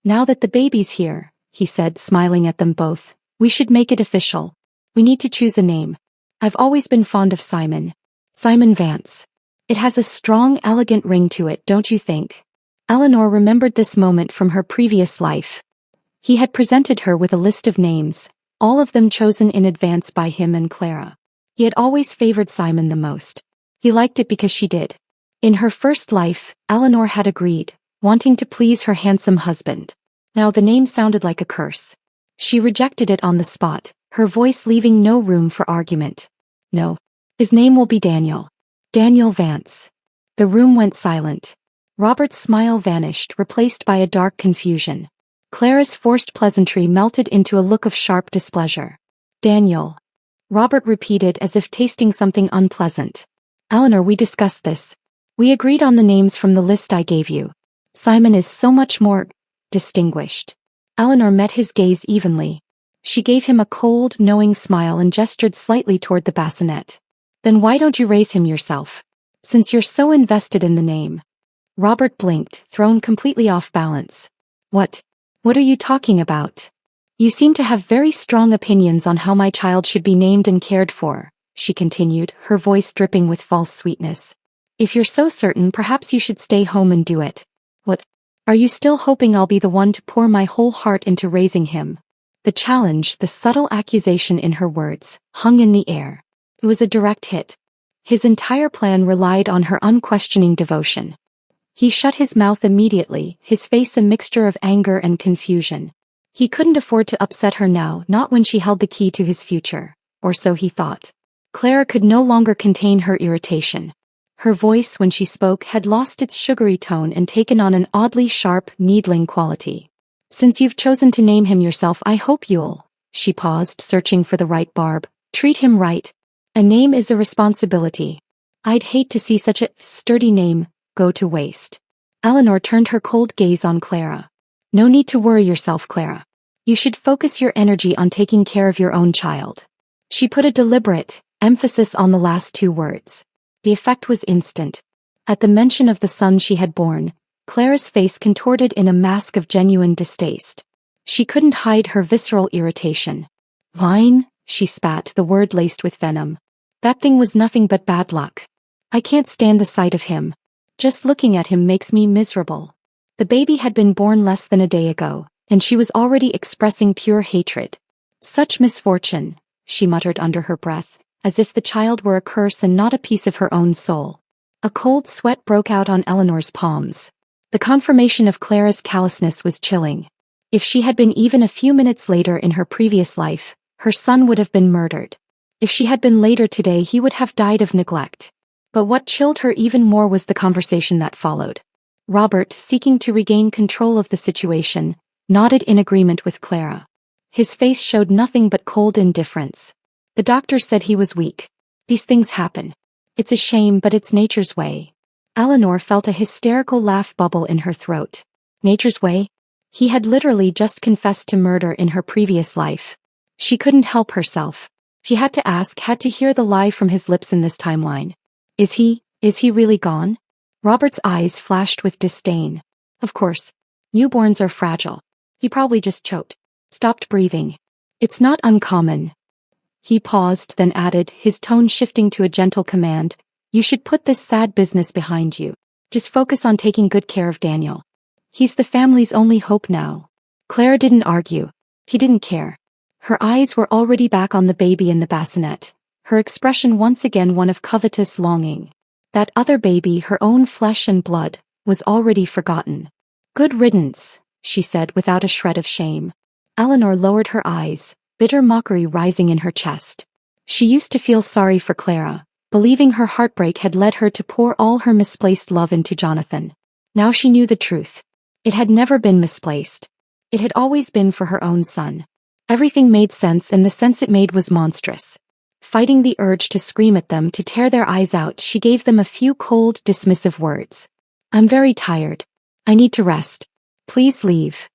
[SPEAKER 1] "Now that the baby's here," he said, smiling at them both, "we should make it official. We need to choose a name. I've always been fond of Simon. Simon Vance. It has a strong, elegant ring to it, don't you think?" Eleanor remembered this moment from her previous life. He had presented her with a list of names, all of them chosen in advance by him and Clara. He had always favored Simon the most. He liked it because she did. In her first life, Eleanor had agreed, wanting to please her handsome husband. Now the name sounded like a curse. She rejected it on the spot, her voice leaving no room for argument. "No. His name will be Daniel. Daniel Vance." The room went silent. Robert's smile vanished, replaced by a dark confusion. Clara's forced pleasantry melted into a look of sharp displeasure. "Daniel," Robert repeated as if tasting something unpleasant. "Eleanor, we discussed this. We agreed on the names from the list I gave you. Simon is so much more distinguished." Eleanor met his gaze evenly. She gave him a cold, knowing smile and gestured slightly toward the bassinet. Then why don't you raise him yourself? Since you're so invested in the name. Robert blinked, thrown completely off balance. What are you talking about? You seem to have very strong opinions on how my child should be named and cared for, she continued, her voice dripping with false sweetness. If you're so certain, perhaps you should stay home and do it. What? Are you still hoping I'll be the one to pour my whole heart into raising him? The challenge, the subtle accusation in her words, hung in the air. It was a direct hit. His entire plan relied on her unquestioning devotion. He shut his mouth immediately, his face a mixture of anger and confusion. He couldn't afford to upset her now, not when she held the key to his future. Or so he thought. Clara could no longer contain her irritation. Her voice, when she spoke, had lost its sugary tone and taken on an oddly sharp, needling quality. Since you've chosen to name him yourself, I hope you'll. She paused, searching for the right barb. Treat him right. A name is a responsibility. I'd hate to see such a sturdy name go to waste. Eleanor turned her cold gaze on Clara. No need to worry yourself, Clara. You should focus your energy on taking care of your own child. She put a deliberate emphasis on the last two words. The effect was instant. At the mention of the son she had borne, Clara's face contorted in a mask of genuine distaste. She couldn't hide her visceral irritation. Mine? She spat, the word laced with venom. That thing was nothing but bad luck. I can't stand the sight of him. Just looking at him makes me miserable. The baby had been born less than a day ago, and she was already expressing pure hatred. Such misfortune, she muttered under her breath, as if the child were a curse and not a piece of her own soul. A cold sweat broke out on Eleanor's palms. The confirmation of Clara's callousness was chilling. If she had been even a few minutes later in her previous life, her son would have been murdered. If she had been later today, he would have died of neglect. But what chilled her even more was the conversation that followed. Robert, seeking to regain control of the situation, nodded in agreement with Clara. His face showed nothing but cold indifference. The doctor said he was weak. These things happen. It's a shame, but it's nature's way. Eleanor felt a hysterical laugh bubble in her throat. Nature's way? He had literally just confessed to murder in her previous life. She couldn't help herself. She had to ask, had to hear the lie from his lips in this timeline. Is he really gone? Robert's eyes flashed with disdain. Of course. Newborns are fragile. He probably just choked. Stopped breathing. It's not uncommon. He paused, then added, his tone shifting to a gentle command. You should put this sad business behind you. Just focus on taking good care of Daniel. He's the family's only hope now. Clara didn't argue. He didn't care. Her eyes were already back on the baby in the bassinet, her expression once again one of covetous longing. That other baby, her own flesh and blood, was already forgotten. Good riddance, she said without a shred of shame. Eleanor lowered her eyes, bitter mockery rising in her chest. She used to feel sorry for Clara, believing her heartbreak had led her to pour all her misplaced love into Jonathan. Now she knew the truth. It had never been misplaced. It had always been for her own son. Everything made sense, and the sense it made was monstrous. Fighting the urge to scream at them, to tear their eyes out, she gave them a few cold, dismissive words. I'm very tired. I need to rest. Please leave.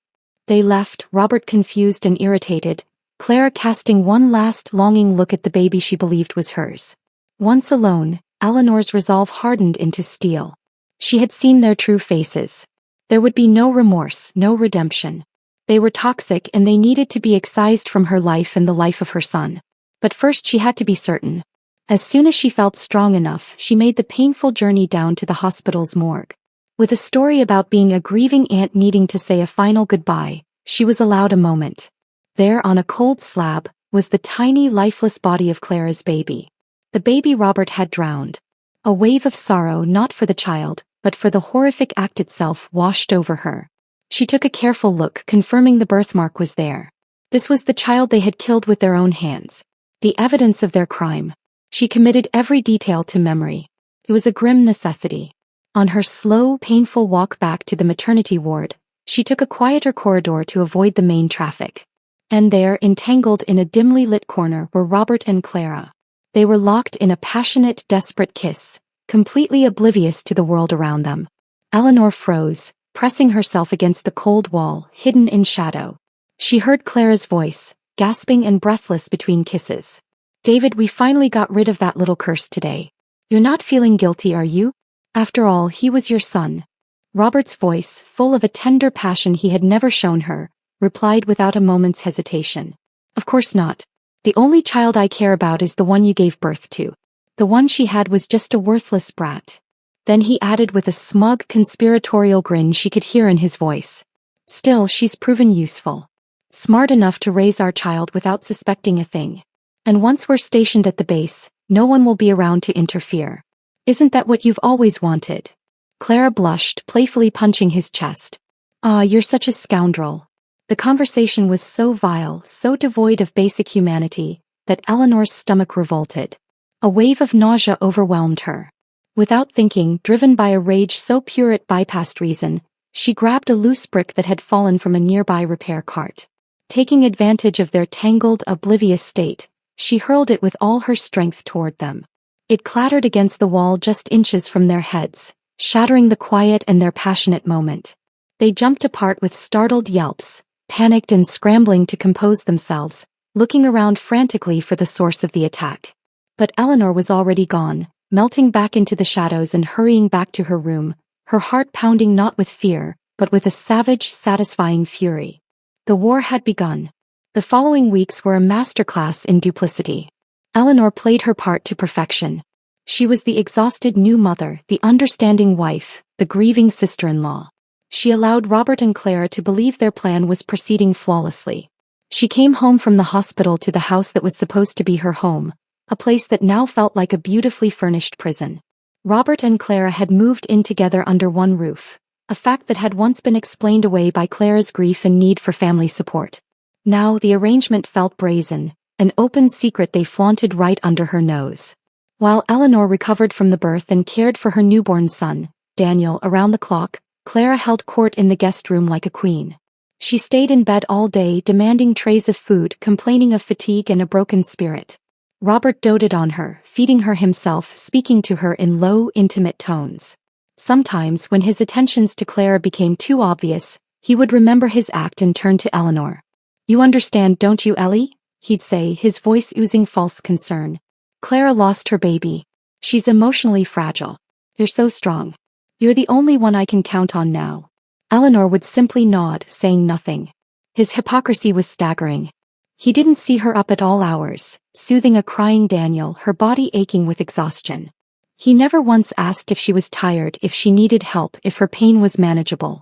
[SPEAKER 1] They left, Robert confused and irritated, Clara casting one last longing look at the baby she believed was hers. Once alone, Eleanor's resolve hardened into steel. She had seen their true faces. There would be no remorse, no redemption. They were toxic, and they needed to be excised from her life and the life of her son. But first she had to be certain. As soon as she felt strong enough, she made the painful journey down to the hospital's morgue. With a story about being a grieving aunt needing to say a final goodbye, she was allowed a moment. There, on a cold slab, was the tiny, lifeless body of Clara's baby. The baby Robert had drowned. A wave of sorrow, not for the child, but for the horrific act itself, washed over her. She took a careful look, confirming the birthmark was there. This was the child they had killed with their own hands. The evidence of their crime. She committed every detail to memory. It was a grim necessity. On her slow, painful walk back to the maternity ward, she took a quieter corridor to avoid the main traffic. And there, entangled in a dimly lit corner, were Robert and Clara. They were locked in a passionate, desperate kiss, completely oblivious to the world around them. Eleanor froze, pressing herself against the cold wall, hidden in shadow. She heard Clara's voice, gasping and breathless between kisses. David, we finally got rid of that little curse today. You're not feeling guilty, are you? After all, he was your son. Robert's voice, full of a tender passion he had never shown her, replied without a moment's hesitation. Of course not. The only child I care about is the one you gave birth to. The one she had was just a worthless brat. Then he added with a smug conspiratorial grin she could hear in his voice. Still, she's proven useful. Smart enough to raise our child without suspecting a thing. And once we're stationed at the base, no one will be around to interfere. Isn't that what you've always wanted? Clara blushed, playfully punching his chest. Ah, you're such a scoundrel. The conversation was so vile, so devoid of basic humanity, that Eleanor's stomach revolted. A wave of nausea overwhelmed her. Without thinking, driven by a rage so pure it bypassed reason, she grabbed a loose brick that had fallen from a nearby repair cart. Taking advantage of their tangled, oblivious state, she hurled it with all her strength toward them. It clattered against the wall just inches from their heads, shattering the quiet and their passionate moment. They jumped apart with startled yelps, panicked and scrambling to compose themselves, looking around frantically for the source of the attack. But Eleanor was already gone, melting back into the shadows and hurrying back to her room, her heart pounding not with fear, but with a savage, satisfying fury. The war had begun. The following weeks were a masterclass in duplicity. Eleanor played her part to perfection. She was the exhausted new mother, the understanding wife, the grieving sister-in-law. She allowed Robert and Clara to believe their plan was proceeding flawlessly. She came home from the hospital to the house that was supposed to be her home, a place that now felt like a beautifully furnished prison. Robert and Clara had moved in together under one roof, a fact that had once been explained away by Clara's grief and need for family support. Now the arrangement felt brazen, an open secret they flaunted right under her nose. While Eleanor recovered from the birth and cared for her newborn son, Daniel, around the clock, Clara held court in the guest room like a queen. She stayed in bed all day demanding trays of food, complaining of fatigue and a broken spirit. Robert doted on her, feeding her himself, speaking to her in low, intimate tones. Sometimes, when his attentions to Clara became too obvious, he would remember his act and turn to Eleanor. "You understand, don't you, Ellie?" he'd say, his voice oozing false concern. "Clara lost her baby. She's emotionally fragile. You're so strong. You're the only one I can count on now." Eleanor would simply nod, saying nothing. His hypocrisy was staggering. He didn't see her up at all hours, soothing a crying Daniel, her body aching with exhaustion. He never once asked if she was tired, if she needed help, if her pain was manageable.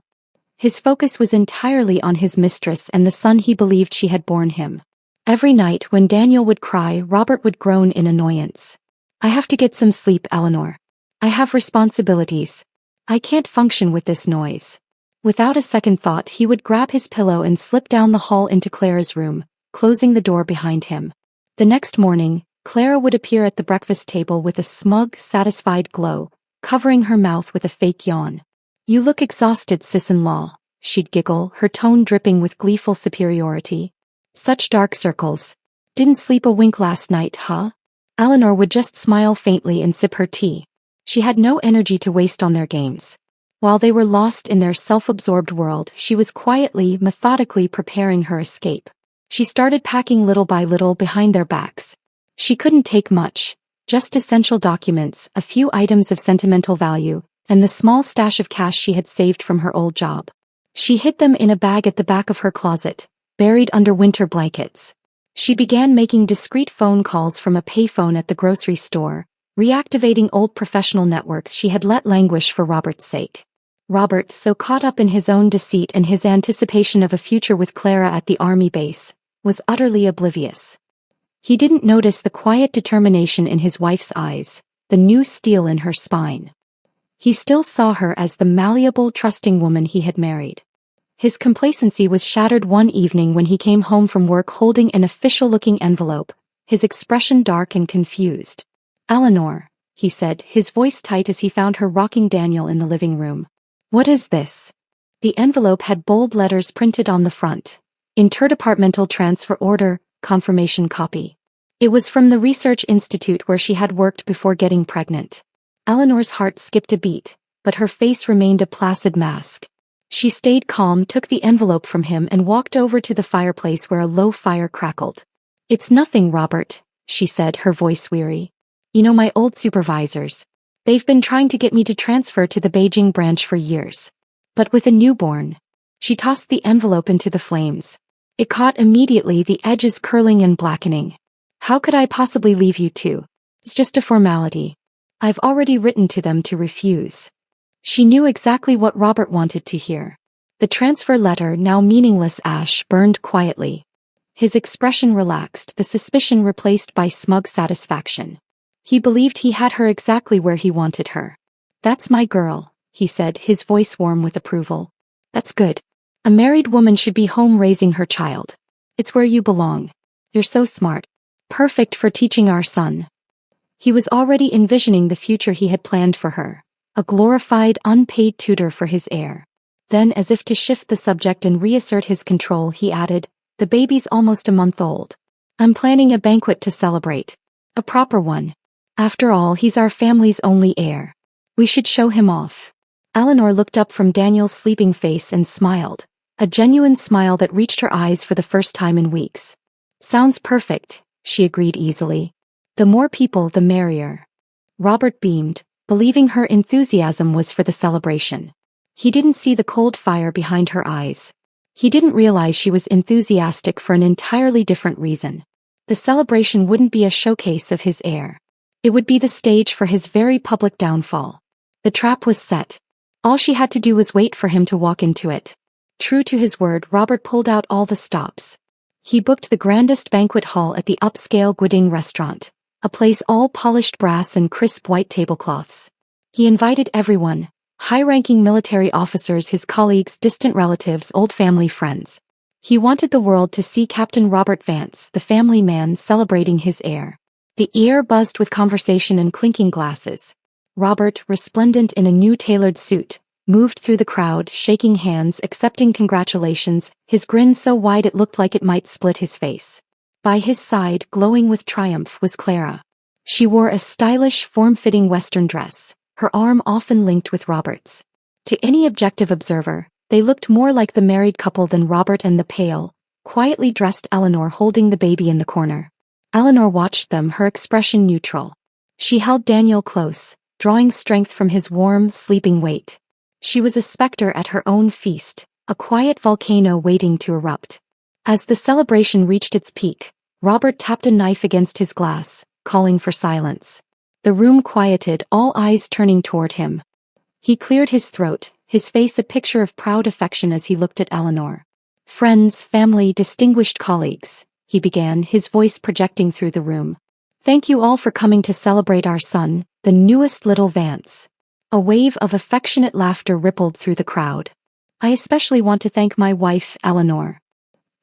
[SPEAKER 1] His focus was entirely on his mistress and the son he believed she had borne him. Every night when Daniel would cry, Robert would groan in annoyance. "I have to get some sleep, Eleanor. I have responsibilities. I can't function with this noise." Without a second thought, he would grab his pillow and slip down the hall into Clara's room, closing the door behind him. The next morning, Clara would appear at the breakfast table with a smug, satisfied glow, covering her mouth with a fake yawn. "You look exhausted, sis-in-law," she'd giggle, her tone dripping with gleeful superiority. "Such dark circles. Didn't sleep a wink last night, huh?" Eleanor would just smile faintly and sip her tea. She had no energy to waste on their games. While they were lost in their self-absorbed world, she was quietly, methodically preparing her escape. She started packing little by little behind their backs. She couldn't take much, just essential documents, a few items of sentimental value, and the small stash of cash she had saved from her old job. She hid them in a bag at the back of her closet, buried under winter blankets. She began making discreet phone calls from a payphone at the grocery store, reactivating old professional networks she had let languish for Robert's sake. Robert, so caught up in his own deceit and his anticipation of a future with Clara at the army base, was utterly oblivious. He didn't notice the quiet determination in his wife's eyes, the new steel in her spine. He still saw her as the malleable, trusting woman he had married. His complacency was shattered one evening when he came home from work holding an official-looking envelope, his expression dark and confused. "Eleanor," he said, his voice tight as he found her rocking Daniel in the living room. "What is this?" The envelope had bold letters printed on the front. "Interdepartmental transfer order, confirmation copy." It was from the research institute where she had worked before getting pregnant. Eleanor's heart skipped a beat, but her face remained a placid mask. She stayed calm, took the envelope from him and walked over to the fireplace where a low fire crackled. "It's nothing, Robert," she said, her voice weary. "You know my old supervisors. They've been trying to get me to transfer to the Beijing branch for years. But with a newborn." She tossed the envelope into the flames. It caught immediately, the edges curling and blackening. "How could I possibly leave you two? It's just a formality. I've already written to them to refuse." She knew exactly what Robert wanted to hear. The transfer letter, now meaningless ash, burned quietly. His expression relaxed, the suspicion replaced by smug satisfaction. He believed he had her exactly where he wanted her. "That's my girl," he said, his voice warm with approval. "That's good. A married woman should be home raising her child. It's where you belong. You're so smart. Perfect for teaching our son." He was already envisioning the future he had planned for her. A glorified, unpaid tutor for his heir. Then, as if to shift the subject and reassert his control, he added, "The baby's almost a month old. I'm planning a banquet to celebrate. A proper one. After all, he's our family's only heir. We should show him off." Eleanor looked up from Daniel's sleeping face and smiled. A genuine smile that reached her eyes for the first time in weeks. "Sounds perfect," she agreed easily. "The more people, the merrier." Robert beamed, believing her enthusiasm was for the celebration. He didn't see the cold fire behind her eyes. He didn't realize she was enthusiastic for an entirely different reason. The celebration wouldn't be a showcase of his heir. It would be the stage for his very public downfall. The trap was set. All she had to do was wait for him to walk into it. True to his word, Robert pulled out all the stops. He booked the grandest banquet hall at the upscale Guiding restaurant, a place all polished brass and crisp white tablecloths. He invited everyone, high-ranking military officers, his colleagues, distant relatives, old family friends. He wanted the world to see Captain Robert Vance, the family man, celebrating his heir. The air buzzed with conversation and clinking glasses. Robert, resplendent in a new tailored suit, moved through the crowd, shaking hands, accepting congratulations, his grin so wide it looked like it might split his face. By his side, glowing with triumph, was Clara. She wore a stylish, form-fitting Western dress, her arm often linked with Robert's. To any objective observer, they looked more like the married couple than Robert and the pale, quietly dressed Eleanor holding the baby in the corner. Eleanor watched them, her expression neutral. She held Daniel close, drawing strength from his warm, sleeping weight. She was a specter at her own feast, a quiet volcano waiting to erupt. As the celebration reached its peak, Robert tapped a knife against his glass, calling for silence. The room quieted, all eyes turning toward him. He cleared his throat, his face a picture of proud affection as he looked at Eleanor. "Friends, family, distinguished colleagues," he began, his voice projecting through the room. "Thank you all for coming to celebrate our son, the newest little Vance." A wave of affectionate laughter rippled through the crowd. "I especially want to thank my wife, Eleanor."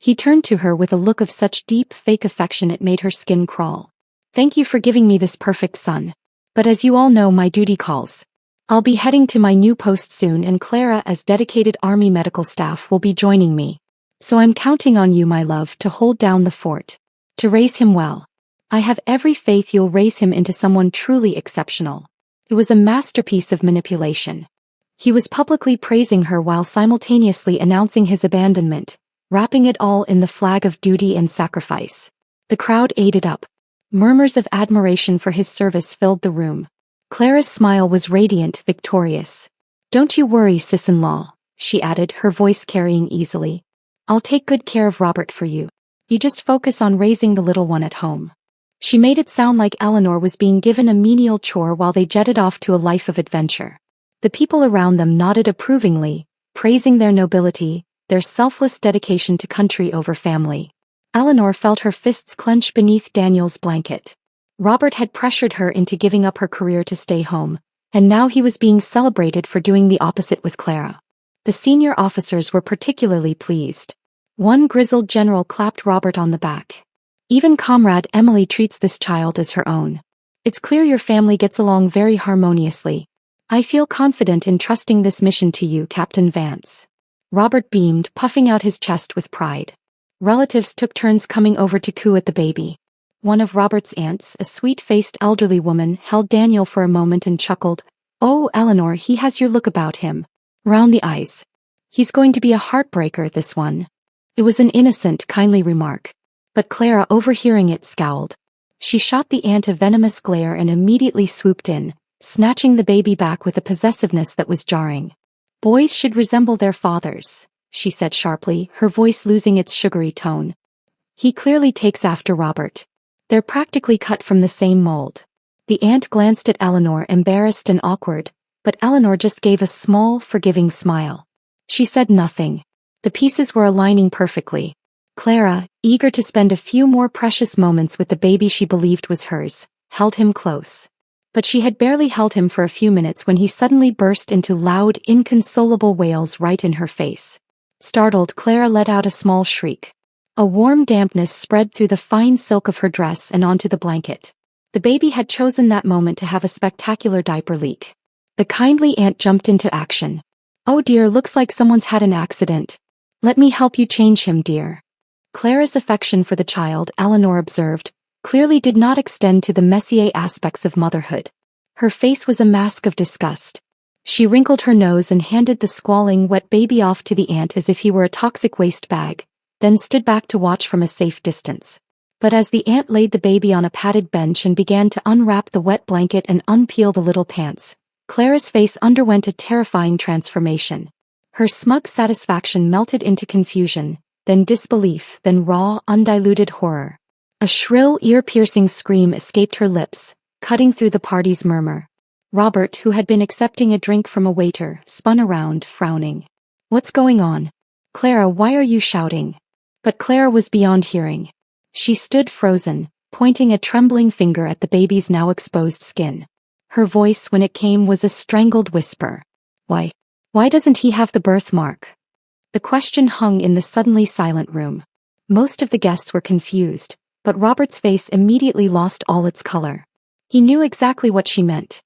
[SPEAKER 1] He turned to her with a look of such deep, fake affection it made her skin crawl. "Thank you for giving me this perfect son. But as you all know, my duty calls. I'll be heading to my new post soon, and Clara, as dedicated Army medical staff, will be joining me. So I'm counting on you, my love, to hold down the fort. To raise him well. I have every faith you'll raise him into someone truly exceptional." It was a masterpiece of manipulation. He was publicly praising her while simultaneously announcing his abandonment, wrapping it all in the flag of duty and sacrifice. The crowd ate it up. Murmurs of admiration for his service filled the room. Clara's smile was radiant, victorious. "Don't you worry, sis-in-law," she added, her voice carrying easily. "I'll take good care of Robert for you. You just focus on raising the little one at home." She made it sound like Eleanor was being given a menial chore while they jetted off to a life of adventure. The people around them nodded approvingly, praising their nobility, their selfless dedication to country over family. Eleanor felt her fists clench beneath Daniel's blanket. Robert had pressured her into giving up her career to stay home, and now he was being celebrated for doing the opposite with Clara. The senior officers were particularly pleased. One grizzled general clapped Robert on the back. "Even Comrade Emily treats this child as her own. It's clear your family gets along very harmoniously. I feel confident in trusting this mission to you, Captain Vance." Robert beamed, puffing out his chest with pride. Relatives took turns coming over to coo at the baby. One of Robert's aunts, a sweet-faced elderly woman, held Daniel for a moment and chuckled, "Oh, Eleanor, he has your look about him. Round the eyes. He's going to be a heartbreaker, this one. It was an innocent, kindly remark. But Clara, overhearing it, scowled. She shot the aunt a venomous glare and immediately swooped in, snatching the baby back with a possessiveness that was jarring. Boys should resemble their fathers, she said sharply, her voice losing its sugary tone. He clearly takes after Robert. They're practically cut from the same mold. The aunt glanced at Eleanor, embarrassed and awkward, but Eleanor just gave a small, forgiving smile. She said nothing. The pieces were aligning perfectly. Clara, eager to spend a few more precious moments with the baby she believed was hers, held him close. But she had barely held him for a few minutes when he suddenly burst into loud, inconsolable wails right in her face. Startled, Clara let out a small shriek. A warm dampness spread through the fine silk of her dress and onto the blanket. The baby had chosen that moment to have a spectacular diaper leak. The kindly aunt jumped into action. "Oh dear, looks like someone's had an accident. Let me help you change him, dear." Clara's affection for the child, Eleanor observed, clearly did not extend to the messier aspects of motherhood. Her face was a mask of disgust. She wrinkled her nose and handed the squalling, wet baby off to the aunt as if he were a toxic waste bag, then stood back to watch from a safe distance. But as the aunt laid the baby on a padded bench and began to unwrap the wet blanket and unpeel the little pants, Clara's face underwent a terrifying transformation. Her smug satisfaction melted into confusion, then disbelief, then raw, undiluted horror. A shrill, ear-piercing scream escaped her lips, cutting through the party's murmur. Robert, who had been accepting a drink from a waiter, spun around, frowning. "What's going on? Clara, why are you shouting?" But Clara was beyond hearing. She stood frozen, pointing a trembling finger at the baby's now exposed skin. Her voice, when it came, was a strangled whisper. Why doesn't he have the birthmark?" The question hung in the suddenly silent room. Most of the guests were confused, but Robert's face immediately lost all its color. He knew exactly what she meant.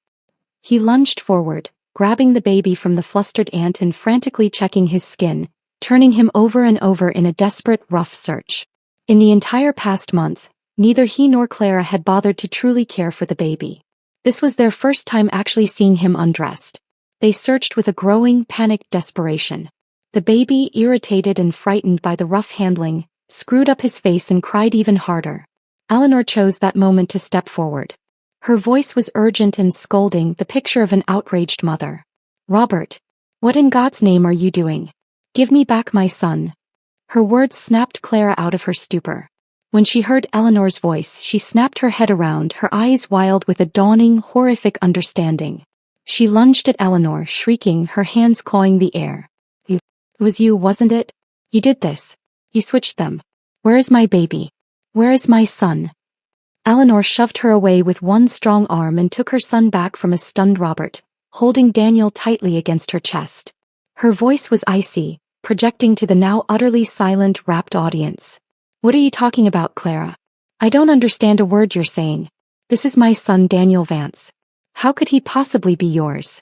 [SPEAKER 1] He lunged forward, grabbing the baby from the flustered aunt and frantically checking his skin, turning him over and over in a desperate, rough search. In the entire past month, neither he nor Clara had bothered to truly care for the baby. This was their first time actually seeing him undressed. They searched with a growing, panicked desperation. The baby, irritated and frightened by the rough handling, screwed up his face and cried even harder. Eleanor chose that moment to step forward. Her voice was urgent and scolding, the picture of an outraged mother. "Robert, what in God's name are you doing? Give me back my son." Her words snapped Clara out of her stupor. When she heard Eleanor's voice, she snapped her head around, her eyes wild with a dawning, horrific understanding. She lunged at Eleanor, shrieking, her hands clawing the air. "It was you, wasn't it? You did this. You switched them. Where is my baby? Where is my son?" Eleanor shoved her away with one strong arm and took her son back from a stunned Robert, holding Daniel tightly against her chest. Her voice was icy, projecting to the now utterly silent, rapt audience. "What are you talking about, Clara? I don't understand a word you're saying. This is my son, Daniel Vance. How could he possibly be yours?"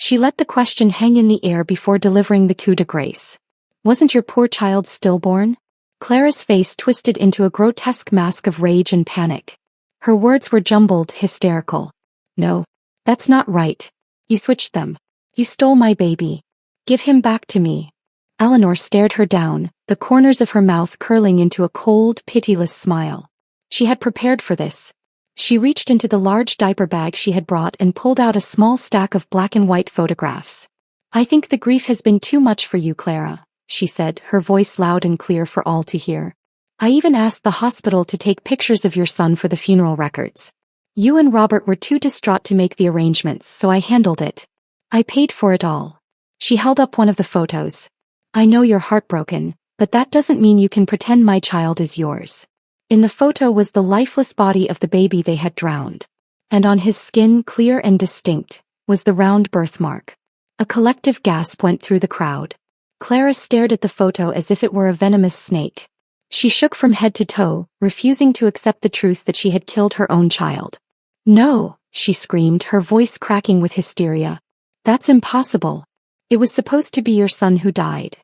[SPEAKER 1] She let the question hang in the air before delivering the coup de grace. "Wasn't your poor child stillborn?" Clara's face twisted into a grotesque mask of rage and panic. Her words were jumbled, hysterical. "No, that's not right. You switched them. You stole my baby. Give him back to me." Eleanor stared her down, the corners of her mouth curling into a cold, pitiless smile. She had prepared for this. She reached into the large diaper bag she had brought and pulled out a small stack of black and white photographs. "I think the grief has been too much for you, Clara," she said, her voice loud and clear for all to hear. "I even asked the hospital to take pictures of your son for the funeral records. You and Robert were too distraught to make the arrangements, so I handled it. I paid for it all." She held up one of the photos. "I know you're heartbroken, but that doesn't mean you can pretend my child is yours." In the photo was the lifeless body of the baby they had drowned. And on his skin, clear and distinct, was the round birthmark. A collective gasp went through the crowd. Clara stared at the photo as if it were a venomous snake. She shook from head to toe, refusing to accept the truth that she had killed her own child. "No," she screamed, her voice cracking with hysteria. "That's impossible. It was supposed to be your son who died."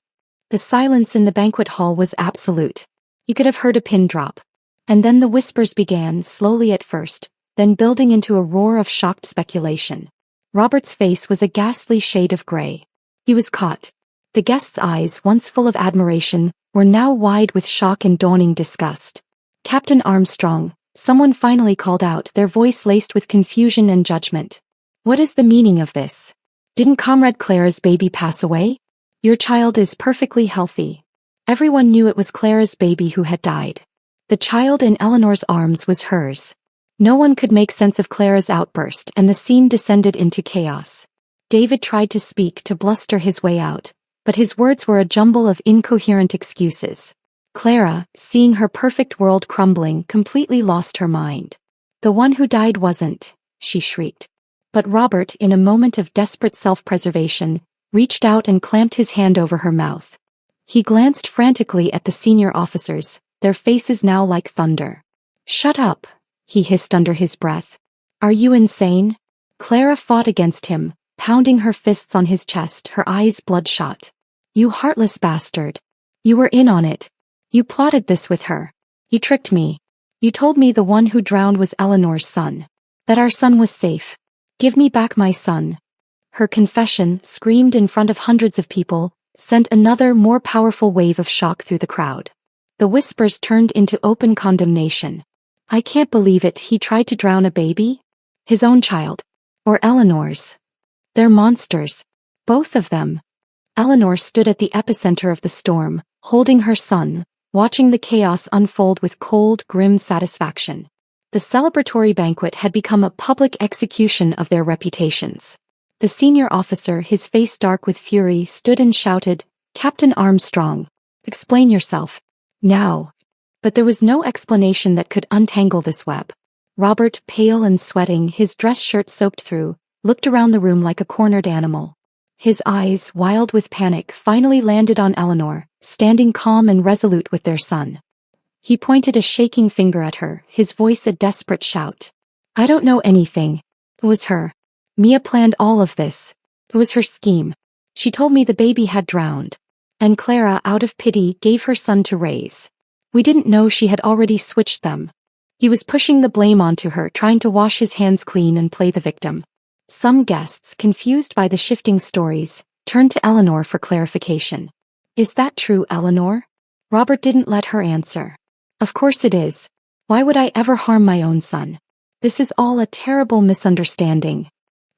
[SPEAKER 1] The silence in the banquet hall was absolute. You could have heard a pin drop. And then the whispers began, slowly at first, then building into a roar of shocked speculation. Robert's face was a ghastly shade of gray. He was caught. The guest's eyes, once full of admiration, were now wide with shock and dawning disgust. "Captain Armstrong," someone finally called out, their voice laced with confusion and judgment. "What is the meaning of this? Didn't Comrade Clara's baby pass away? Your child is perfectly healthy." Everyone knew it was Clara's baby who had died. The child in Eleanor's arms was hers. No one could make sense of Clara's outburst, and the scene descended into chaos. David tried to speak, to bluster his way out, but his words were a jumble of incoherent excuses. Clara, seeing her perfect world crumbling, completely lost her mind. "The one who died wasn't," she shrieked. But Robert, in a moment of desperate self-preservation, reached out and clamped his hand over her mouth. He glanced frantically at the senior officers, their faces now like thunder. "Shut up," he hissed under his breath. "Are you insane?" Clara fought against him, pounding her fists on his chest, her eyes bloodshot. "You heartless bastard. You were in on it. You plotted this with her. You tricked me. You told me the one who drowned was Eleanor's son. That our son was safe. Give me back my son." Her confession, screamed in front of hundreds of people, sent another, more powerful wave of shock through the crowd. The whispers turned into open condemnation. "I can't believe it, he tried to drown a baby? His own child. Or Eleanor's. They're monsters. Both of them." Eleanor stood at the epicenter of the storm, holding her son, watching the chaos unfold with cold, grim satisfaction. The celebratory banquet had become a public execution of their reputations. The senior officer, his face dark with fury, stood and shouted, "Captain Armstrong, explain yourself. Now." But there was no explanation that could untangle this web. Robert, pale and sweating, his dress shirt soaked through, looked around the room like a cornered animal. His eyes, wild with panic, finally landed on Eleanor, standing calm and resolute with their son. He pointed a shaking finger at her, his voice a desperate shout. "I don't know anything. It was her. Mia planned all of this. It was her scheme. She told me the baby had drowned. And Clara, out of pity, gave her son to raise. We didn't know she had already switched them." He was pushing the blame onto her, trying to wash his hands clean and play the victim. Some guests, confused by the shifting stories, turned to Eleanor for clarification. "Is that true, Eleanor?" Robert didn't let her answer. "Of course it is. Why would I ever harm my own son? This is all a terrible misunderstanding."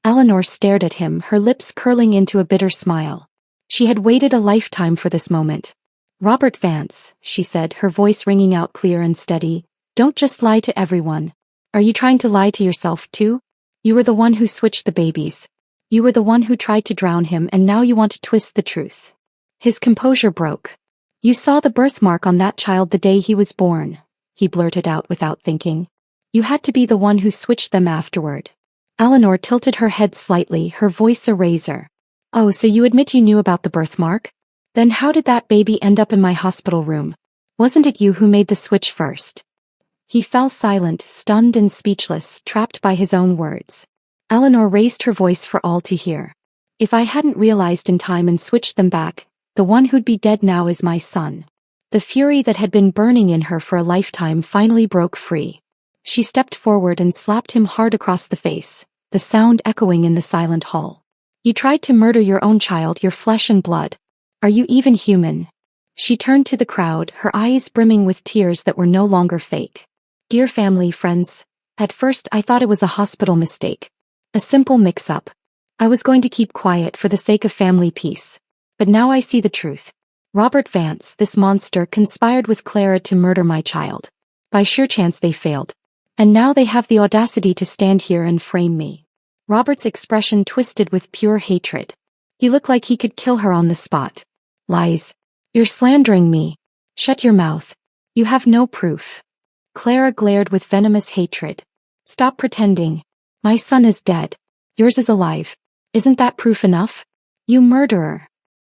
[SPEAKER 1] Eleanor stared at him, her lips curling into a bitter smile. She had waited a lifetime for this moment. "Robert Vance," she said, her voice ringing out clear and steady, "don't just lie to everyone. Are you trying to lie to yourself too? You were the one who switched the babies. You were the one who tried to drown him, and now you want to twist the truth." His composure broke. "You saw the birthmark on that child the day he was born," he blurted out without thinking. "You had to be the one who switched them afterward." Eleanor tilted her head slightly, her voice a razor. "Oh, so you admit you knew about the birthmark? Then how did that baby end up in my hospital room? Wasn't it you who made the switch first?" He fell silent, stunned and speechless, trapped by his own words. Eleanor raised her voice for all to hear. "If I hadn't realized in time and switched them back, the one who'd be dead now is my son." The fury that had been burning in her for a lifetime finally broke free. She stepped forward and slapped him hard across the face, the sound echoing in the silent hall. "You tried to murder your own child, your flesh and blood. Are you even human?" She turned to the crowd, her eyes brimming with tears that were no longer fake. "Dear family, friends, at first I thought it was a hospital mistake. A simple mix-up. I was going to keep quiet for the sake of family peace. But now I see the truth. Robert Vance, this monster, conspired with Clara to murder my child. By sheer chance they failed. And now they have the audacity to stand here and frame me." Robert's expression twisted with pure hatred. He looked like he could kill her on the spot. "Lies. You're slandering me. Shut your mouth. You have no proof." Clara glared with venomous hatred. "Stop pretending. My son is dead. Yours is alive. Isn't that proof enough? You murderer."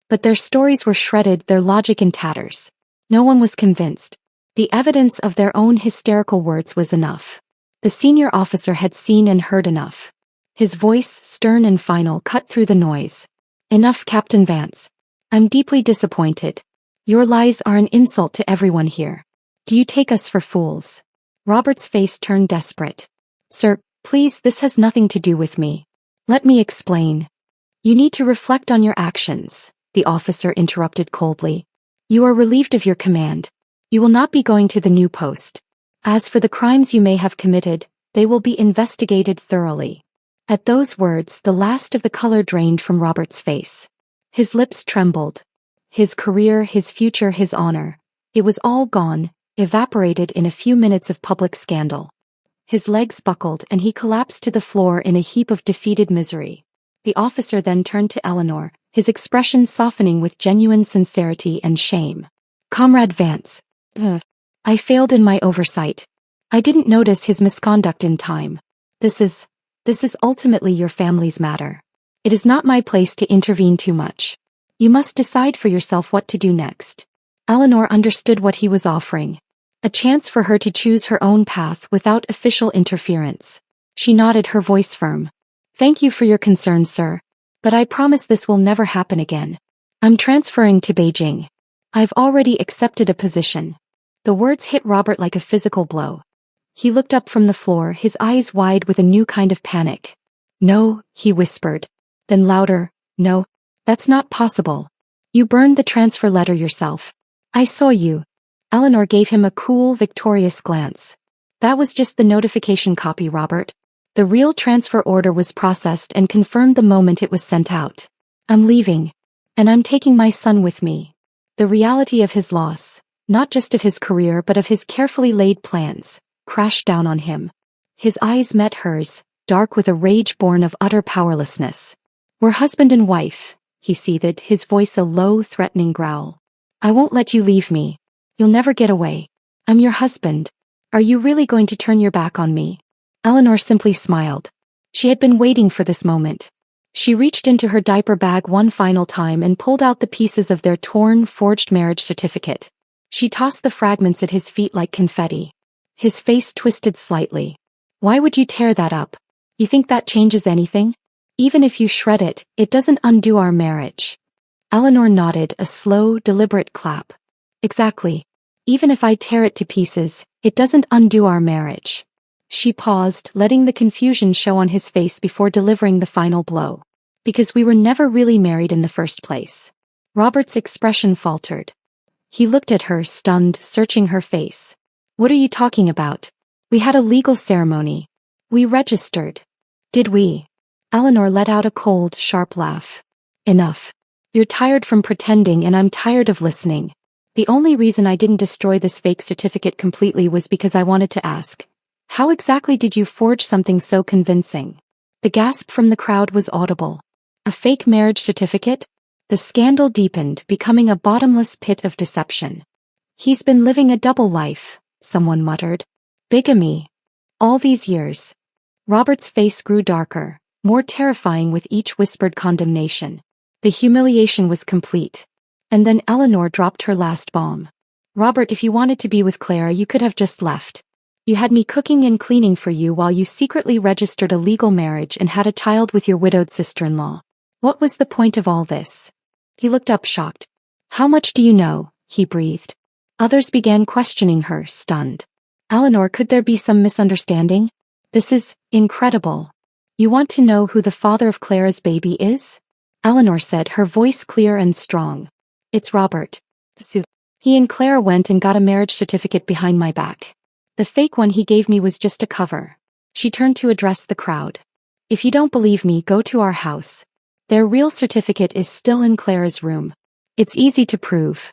[SPEAKER 1] But their stories were shredded, their logic in tatters. No one was convinced. The evidence of their own hysterical words was enough. The senior officer had seen and heard enough. His voice, stern and final, cut through the noise. "Enough, Captain Vance. I'm deeply disappointed. Your lies are an insult to everyone here. Do you take us for fools?" Robert's face turned desperate. "Sir, please, this has nothing to do with me. Let me explain. You need to reflect on your actions. the officer interrupted coldly. You are relieved of your command. You will not be going to the new post. As for the crimes you may have committed, they will be investigated thoroughly. At those words, the last of the color drained from Robert's face. His lips trembled. His career, his future, his honor. It was all gone, evaporated in a few minutes of public scandal. His legs buckled and he collapsed to the floor in a heap of defeated misery. The officer then turned to Eleanor, his expression softening with genuine sincerity and shame. Comrade Vance. I failed in my oversight. I didn't notice his misconduct in time. This is ultimately your family's matter. It is not my place to intervene too much. You must decide for yourself what to do next. Eleanor understood what he was offering. A chance for her to choose her own path without official interference. She nodded, her voice firm. Thank you for your concern, sir. But I promise this will never happen again. I'm transferring to Beijing. I've already accepted a position. The words hit Robert like a physical blow. He looked up from the floor, his eyes wide with a new kind of panic. No, he whispered. Then louder, no, that's not possible. You burned the transfer letter yourself. I saw you. Eleanor gave him a cool, victorious glance. That was just the notification copy, Robert. The real transfer order was processed and confirmed the moment it was sent out. I'm leaving. And I'm taking my son with me. The reality of his loss, not just of his career but of his carefully laid plans, crashed down on him. His eyes met hers, dark with a rage born of utter powerlessness. We're husband and wife, he seethed, his voice a low, threatening growl. I won't let you leave me. You'll never get away. I'm your husband. Are you really going to turn your back on me? Eleanor simply smiled. She had been waiting for this moment. She reached into her diaper bag one final time and pulled out the pieces of their torn, forged marriage certificate. She tossed the fragments at his feet like confetti. His face twisted slightly. Why would you tear that up? You think that changes anything? Even if you shred it, it doesn't undo our marriage. Eleanor nodded, a slow, deliberate clap. Exactly. Even if I tear it to pieces, it doesn't undo our marriage. She paused, letting the confusion show on his face before delivering the final blow. Because we were never really married in the first place. Robert's expression faltered. He looked at her, stunned, searching her face. What are you talking about? We had a legal ceremony. We registered. Did we? Eleanor let out a cold, sharp laugh. Enough. You're tired from pretending and I'm tired of listening. The only reason I didn't destroy this fake certificate completely was because I wanted to ask. How exactly did you forge something so convincing? The gasp from the crowd was audible. A fake marriage certificate? The scandal deepened, becoming a bottomless pit of deception. He's been living a double life, someone muttered. Bigamy. All these years. Robert's face grew darker, more terrifying with each whispered condemnation. The humiliation was complete. And then Eleanor dropped her last bomb. Robert, if you wanted to be with Clara, you could have just left. You had me cooking and cleaning for you while you secretly registered a legal marriage and had a child with your widowed sister-in-law. What was the point of all this? He looked up shocked. How much do you know? He breathed. Others began questioning her, stunned. Eleanor, could there be some misunderstanding? This is incredible. You want to know who the father of Clara's baby is? Eleanor said, her voice clear and strong. It's Robert. He and Clara went and got a marriage certificate behind my back. The fake one he gave me was just a cover. She turned to address the crowd. If you don't believe me, go to our house. Their real certificate is still in Clara's room. It's easy to prove.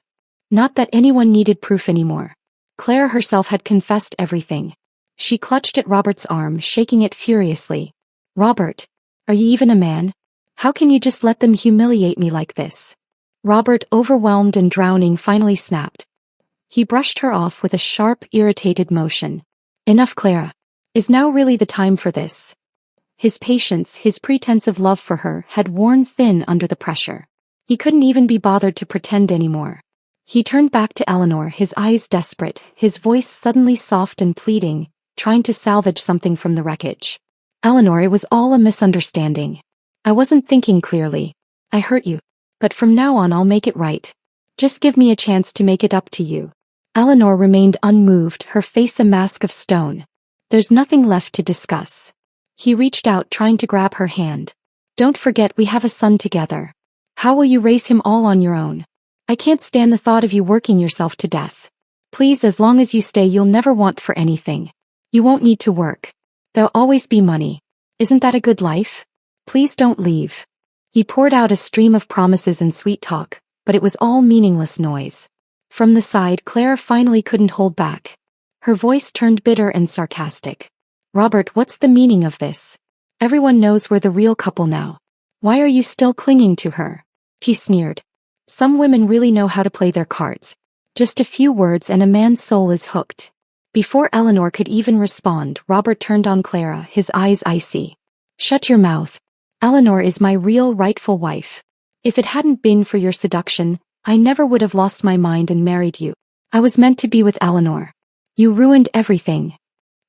[SPEAKER 1] Not that anyone needed proof anymore. Clara herself had confessed everything. She clutched at Robert's arm, shaking it furiously. Robert, are you even a man? How can you just let them humiliate me like this? Robert, overwhelmed and drowning, finally snapped. He brushed her off with a sharp, irritated motion. Enough, Clara. Is now really the time for this? His patience, his pretense of love for her, had worn thin under the pressure. He couldn't even be bothered to pretend anymore. He turned back to Eleanor, his eyes desperate, his voice suddenly soft and pleading, trying to salvage something from the wreckage. Eleanor, it was all a misunderstanding. I wasn't thinking clearly. I hurt you. But from now on I'll make it right. Just give me a chance to make it up to you. Eleanor remained unmoved, her face a mask of stone. There's nothing left to discuss. He reached out, trying to grab her hand. Don't forget we have a son together. How will you raise him all on your own? I can't stand the thought of you working yourself to death. Please, as long as you stay, you'll never want for anything. You won't need to work. There'll always be money. Isn't that a good life? Please don't leave. He poured out a stream of promises and sweet talk, but it was all meaningless noise. From the side, Clara finally couldn't hold back. Her voice turned bitter and sarcastic. Robert, what's the meaning of this? Everyone knows we're the real couple now. Why are you still clinging to her? He sneered. Some women really know how to play their cards. Just a few words and a man's soul is hooked. Before Eleanor could even respond, Robert turned on Clara, his eyes icy. Shut your mouth. Eleanor is my real rightful wife. If it hadn't been for your seduction, I never would have lost my mind and married you. I was meant to be with Eleanor. You ruined everything.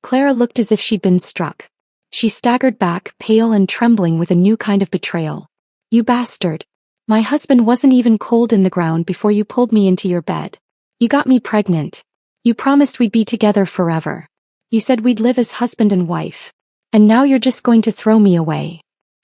[SPEAKER 1] Clara looked as if she'd been struck. She staggered back, pale and trembling with a new kind of betrayal. You bastard. My husband wasn't even cold in the ground before you pulled me into your bed. You got me pregnant. You promised we'd be together forever. You said we'd live as husband and wife. And now you're just going to throw me away.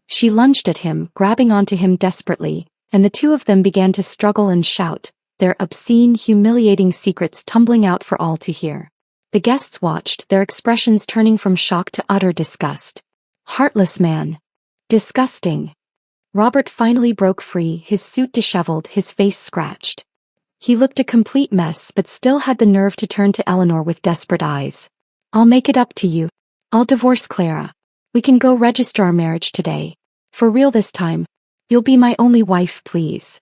[SPEAKER 1] She lunged at him, grabbing onto him desperately, and the two of them began to struggle and shout, their obscene, humiliating secrets tumbling out for all to hear. The guests watched, their expressions turning from shock to utter disgust. Heartless man. Disgusting. Robert finally broke free, his suit disheveled, his face scratched. He looked a complete mess but still had the nerve to turn to Eleanor with desperate eyes. I'll make it up to you. I'll divorce Clara. We can go register our marriage today. For real this time. You'll be my only wife, please.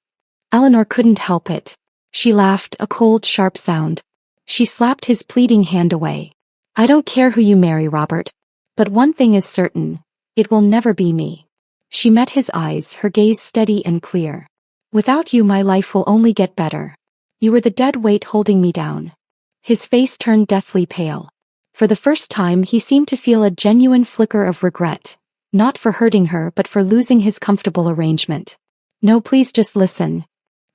[SPEAKER 1] Eleanor couldn't help it. She laughed, a cold, sharp sound. She slapped his pleading hand away. I don't care who you marry, Robert. But one thing is certain. It will never be me. She met his eyes, her gaze steady and clear. Without you, my life will only get better. You were the dead weight holding me down. His face turned deathly pale. For the first time, he seemed to feel a genuine flicker of regret. Not for hurting her, but for losing his comfortable arrangement. No, please just listen.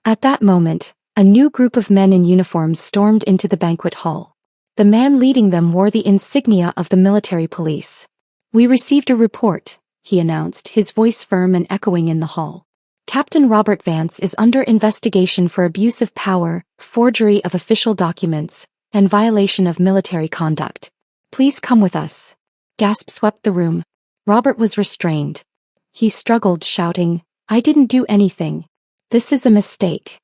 [SPEAKER 1] At that moment, a new group of men in uniforms stormed into the banquet hall. The man leading them wore the insignia of the military police. We received a report, he announced, his voice firm and echoing in the hall. Captain Robert Vance is under investigation for abuse of power, forgery of official documents, and violation of military conduct. Please come with us. Gasp swept the room. Robert was restrained. He struggled, shouting, I didn't do anything. This is a mistake.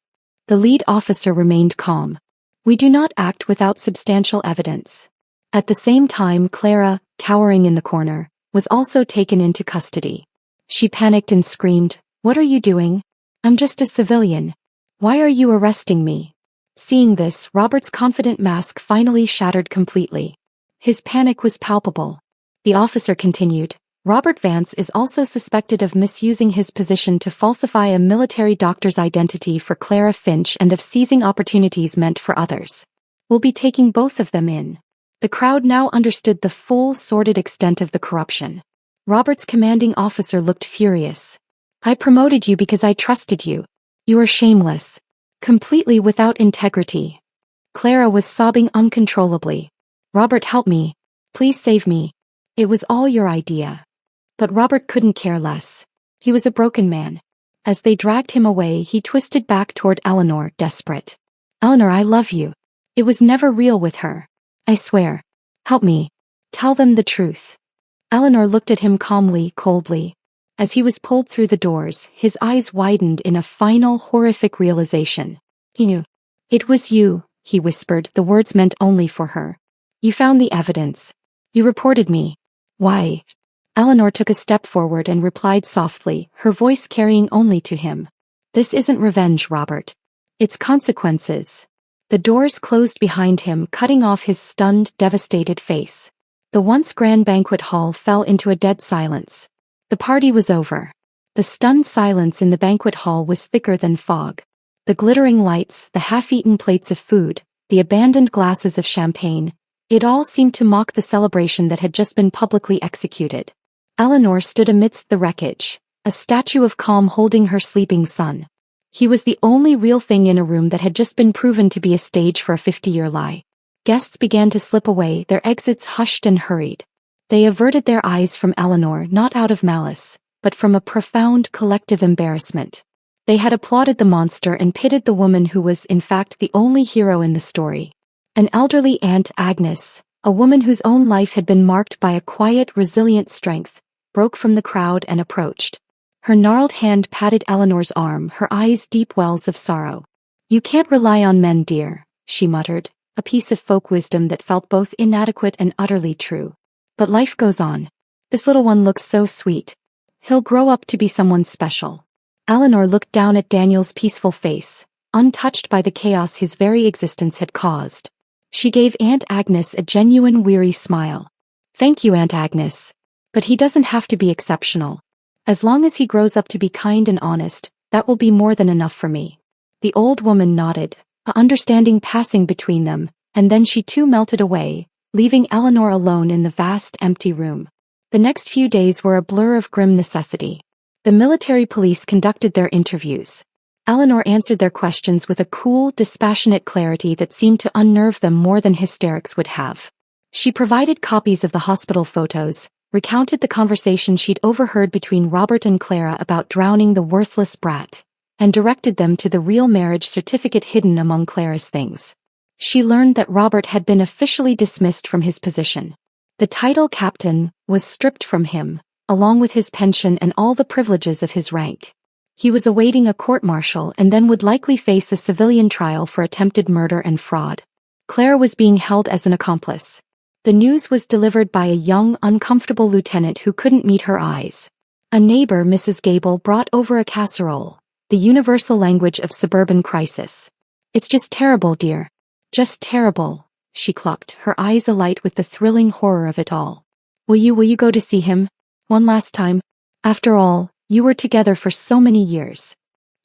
[SPEAKER 1] The lead officer remained calm. We do not act without substantial evidence. At the same time, Clara, cowering in the corner, was also taken into custody. She panicked and screamed, What are you doing? I'm just a civilian. Why are you arresting me? Seeing this, Robert's confident mask finally shattered completely. His panic was palpable. The officer continued, Robert Vance is also suspected of misusing his position to falsify a military doctor's identity for Clara Finch and of seizing opportunities meant for others. We'll be taking both of them in. The crowd now understood the full, sordid extent of the corruption. Robert's commanding officer looked furious. I promoted you because I trusted you. You are shameless. Completely without integrity. Clara was sobbing uncontrollably. Robert, help me. Please save me. It was all your idea. But Robert couldn't care less. He was a broken man. As they dragged him away, he twisted back toward Eleanor, desperate. Eleanor, I love you. It was never real with her. I swear. Help me. Tell them the truth. Eleanor looked at him calmly, coldly. As he was pulled through the doors, his eyes widened in a final, horrific realization. He knew. It was you, he whispered, the words meant only for her. You found the evidence. You reported me. Why? Eleanor took a step forward and replied softly, her voice carrying only to him. This isn't revenge, Robert. It's consequences. The doors closed behind him, cutting off his stunned, devastated face. The once grand banquet hall fell into a dead silence. The party was over. The stunned silence in the banquet hall was thicker than fog. The glittering lights, the half-eaten plates of food, the abandoned glasses of champagne, it all seemed to mock the celebration that had just been publicly executed. Eleanor stood amidst the wreckage, a statue of calm holding her sleeping son. He was the only real thing in a room that had just been proven to be a stage for a 50-year lie. Guests began to slip away, their exits hushed and hurried. They averted their eyes from Eleanor not out of malice, but from a profound collective embarrassment. They had applauded the monster and pitied the woman who was in fact the only hero in the story. An elderly Aunt Agnes, a woman whose own life had been marked by a quiet, resilient strength, broke from the crowd and approached. Her gnarled hand patted Eleanor's arm, her eyes deep wells of sorrow. "You can't rely on men, dear," she muttered, a piece of folk wisdom that felt both inadequate and utterly true. "But life goes on. This little one looks so sweet. He'll grow up to be someone special." Eleanor looked down at Daniel's peaceful face, untouched by the chaos his very existence had caused. She gave Aunt Agnes a genuine weary smile. "Thank you, Aunt Agnes. But he doesn't have to be exceptional. As long as he grows up to be kind and honest, that will be more than enough for me." The old woman nodded, a understanding passing between them, and then she too melted away, leaving Eleanor alone in the vast empty room. The next few days were a blur of grim necessity. The military police conducted their interviews. Eleanor answered their questions with a cool, dispassionate clarity that seemed to unnerve them more than hysterics would have. She provided copies of the hospital photos, recounted the conversation she'd overheard between Robert and Clara about drowning the worthless brat, and directed them to the real marriage certificate hidden among Clara's things. She learned that Robert had been officially dismissed from his position. The title captain was stripped from him, along with his pension and all the privileges of his rank. He was awaiting a court-martial and then would likely face a civilian trial for attempted murder and fraud. Clara was being held as an accomplice. The news was delivered by a young, uncomfortable lieutenant who couldn't meet her eyes. A neighbor, Mrs. Gable, brought over a casserole, the universal language of suburban crisis. "It's just terrible, dear. Just terrible," she clucked, her eyes alight with the thrilling horror of it all. Will you go to see him? One last time? After all, you were together for so many years."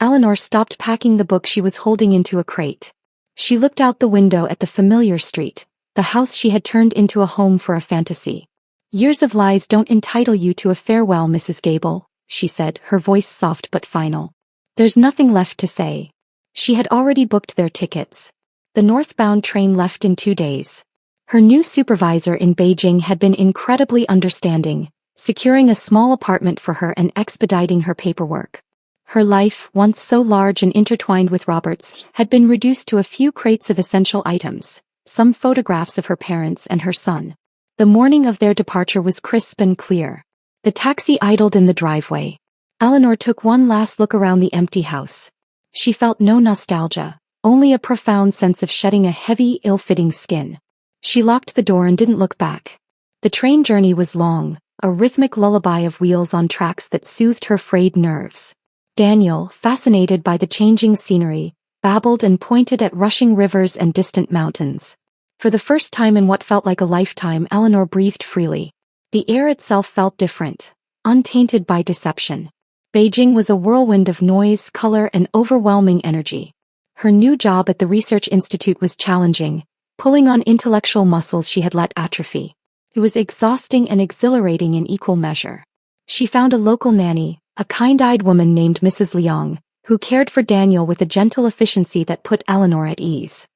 [SPEAKER 1] Eleanor stopped packing the book she was holding into a crate. She looked out the window at the familiar street, the house she had turned into a home for a fantasy. "Years of lies don't entitle you to a farewell, Mrs. Gable," she said, her voice soft but final. "There's nothing left to say." She had already booked their tickets. The northbound train left in 2 days. Her new supervisor in Beijing had been incredibly understanding, securing a small apartment for her and expediting her paperwork. Her life, once so large and intertwined with Robert's, had been reduced to a few crates of essential items, some photographs of her parents and her son. The morning of their departure was crisp and clear. The taxi idled in the driveway. Eleanor took one last look around the empty house. She felt no nostalgia, only a profound sense of shedding a heavy, ill-fitting skin. She locked the door and didn't look back. The train journey was long, a rhythmic lullaby of wheels on tracks that soothed her frayed nerves. Daniel, fascinated by the changing scenery, babbled and pointed at rushing rivers and distant mountains. For the first time in what felt like a lifetime, Eleanor breathed freely. The air itself felt different, untainted by deception. Beijing was a whirlwind of noise, color, and overwhelming energy. Her new job at the Research Institute was challenging, pulling on intellectual muscles she had let atrophy. It was exhausting and exhilarating in equal measure. She found a local nanny, a kind-eyed woman named Mrs. Liang, who cared for Daniel with a gentle efficiency that put Eleanor at ease.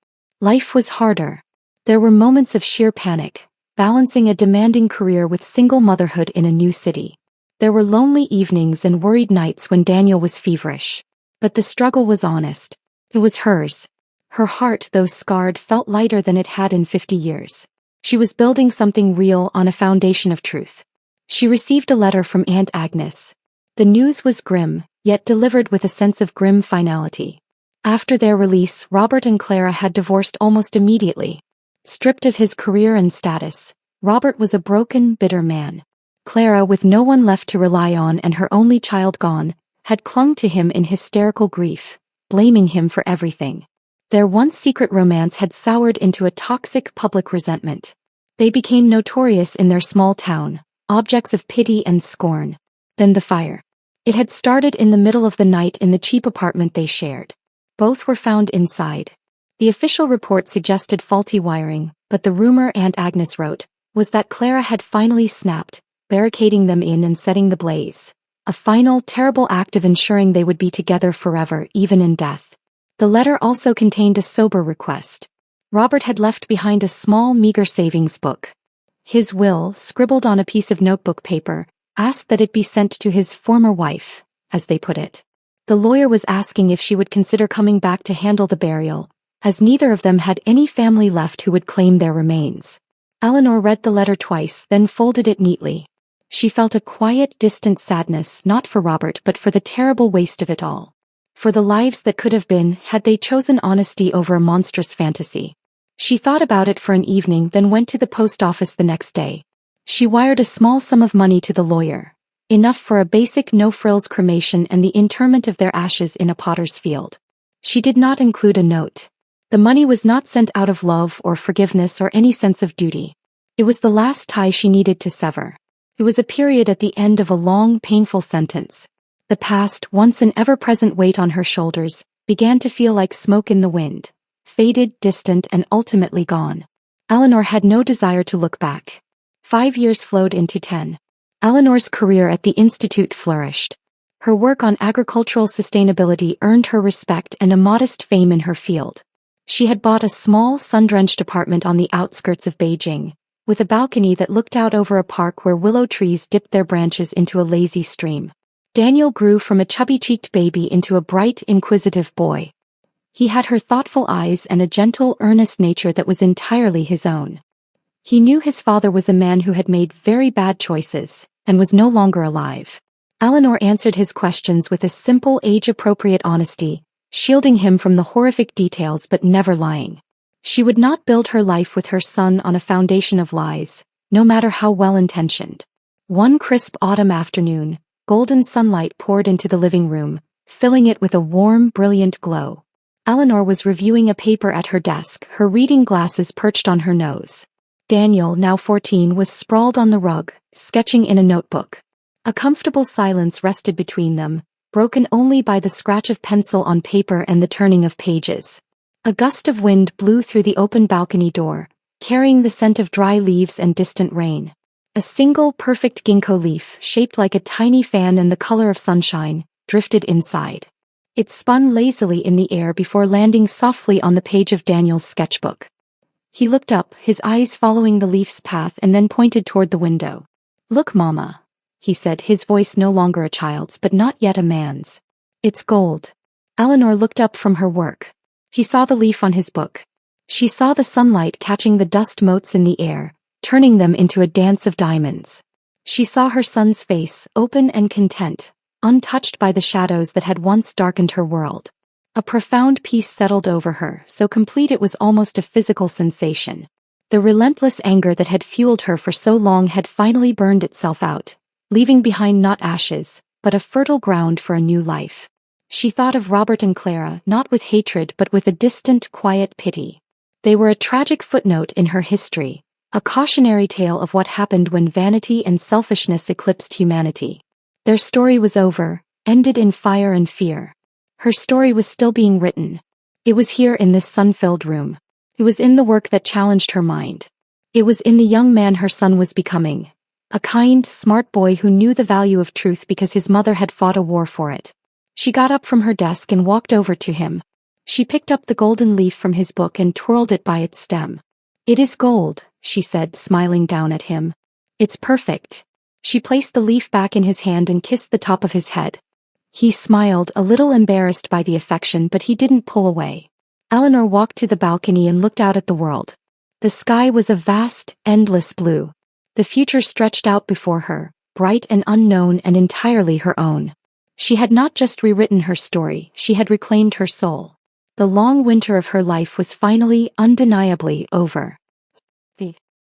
[SPEAKER 1] Life was harder. There were moments of sheer panic, balancing a demanding career with single motherhood in a new city. There were lonely evenings and worried nights when Daniel was feverish. But the struggle was honest. It was hers. Her heart, though scarred, felt lighter than it had in 50 years. She was building something real on a foundation of truth. She received a letter from Aunt Agnes. The news was grim, yet delivered with a sense of grim finality. After their release, Robert and Clara had divorced almost immediately. Stripped of his career and status, Robert was a broken, bitter man. Clara, with no one left to rely on and her only child gone, had clung to him in hysterical grief, blaming him for everything. Their once secret romance had soured into a toxic public resentment. They became notorious in their small town, objects of pity and scorn. Then the fire. It had started in the middle of the night in the cheap apartment they shared. Both were found inside. The official report suggested faulty wiring, but the rumor Aunt Agnes wrote was that Clara had finally snapped, barricading them in and setting the blaze. A final, terrible act of ensuring they would be together forever, even in death. The letter also contained a sober request. Robert had left behind a small, meager savings book. His will, scribbled on a piece of notebook paper, asked that it be sent to his former wife, as they put it. The lawyer was asking if she would consider coming back to handle the burial, as neither of them had any family left who would claim their remains. Eleanor read the letter twice, then folded it neatly. She felt a quiet, distant sadness, not for Robert but for the terrible waste of it all. For the lives that could have been, had they chosen honesty over a monstrous fantasy. She thought about it for an evening, then went to the post office the next day. She wired a small sum of money to the lawyer, enough for a basic no-frills cremation and the interment of their ashes in a potter's field. She did not include a note. The money was not sent out of love or forgiveness or any sense of duty. It was the last tie she needed to sever. It was a period at the end of a long, painful sentence. The past, once an ever-present weight on her shoulders, began to feel like smoke in the wind, faded, distant, and ultimately gone. Eleanor had no desire to look back. 5 years flowed into 10. Eleanor's career at the Institute flourished. Her work on agricultural sustainability earned her respect and a modest fame in her field. She had bought a small, sun-drenched apartment on the outskirts of Beijing, with a balcony that looked out over a park where willow trees dipped their branches into a lazy stream. Daniel grew from a chubby-cheeked baby into a bright, inquisitive boy. He had her thoughtful eyes and a gentle, earnest nature that was entirely his own. He knew his father was a man who had made very bad choices, and was no longer alive. Eleanor answered his questions with a simple, age-appropriate honesty, shielding him from the horrific details but never lying. She would not build her life with her son on a foundation of lies, no matter how well-intentioned. One crisp autumn afternoon, golden sunlight poured into the living room, filling it with a warm, brilliant glow. Eleanor was reviewing a paper at her desk, her reading glasses perched on her nose. Daniel, now 14, was sprawled on the rug, sketching in a notebook. A comfortable silence rested between them, broken only by the scratch of pencil on paper and the turning of pages. A gust of wind blew through the open balcony door, carrying the scent of dry leaves and distant rain. A single perfect ginkgo leaf, shaped like a tiny fan and the color of sunshine, drifted inside. It spun lazily in the air before landing softly on the page of Daniel's sketchbook. He looked up, his eyes following the leaf's path, and then pointed toward the window. "Look, Mama," he said, his voice no longer a child's but not yet a man's. "It's gold." Eleanor looked up from her work. He saw the leaf on his book. She saw the sunlight catching the dust motes in the air, turning them into a dance of diamonds. She saw her son's face, open and content, untouched by the shadows that had once darkened her world. A profound peace settled over her, so complete it was almost a physical sensation. The relentless anger that had fueled her for so long had finally burned itself out, leaving behind not ashes, but a fertile ground for a new life. She thought of Robert and Clara, not with hatred but with a distant, quiet pity. They were a tragic footnote in her history, a cautionary tale of what happened when vanity and selfishness eclipsed humanity. Their story was over, ended in fire and fear. Her story was still being written. It was here in this sun-filled room. It was in the work that challenged her mind. It was in the young man her son was becoming. A kind, smart boy who knew the value of truth because his mother had fought a war for it. She got up from her desk and walked over to him. She picked up the golden leaf from his book and twirled it by its stem. "It is gold," she said, smiling down at him. "It's perfect." She placed the leaf back in his hand and kissed the top of his head. He smiled, a little embarrassed by the affection, but he didn't pull away. Eleanor walked to the balcony and looked out at the world. The sky was a vast, endless blue. The future stretched out before her, bright and unknown and entirely her own. She had not just rewritten her story, she had reclaimed her soul. The long winter of her life was finally, undeniably, over.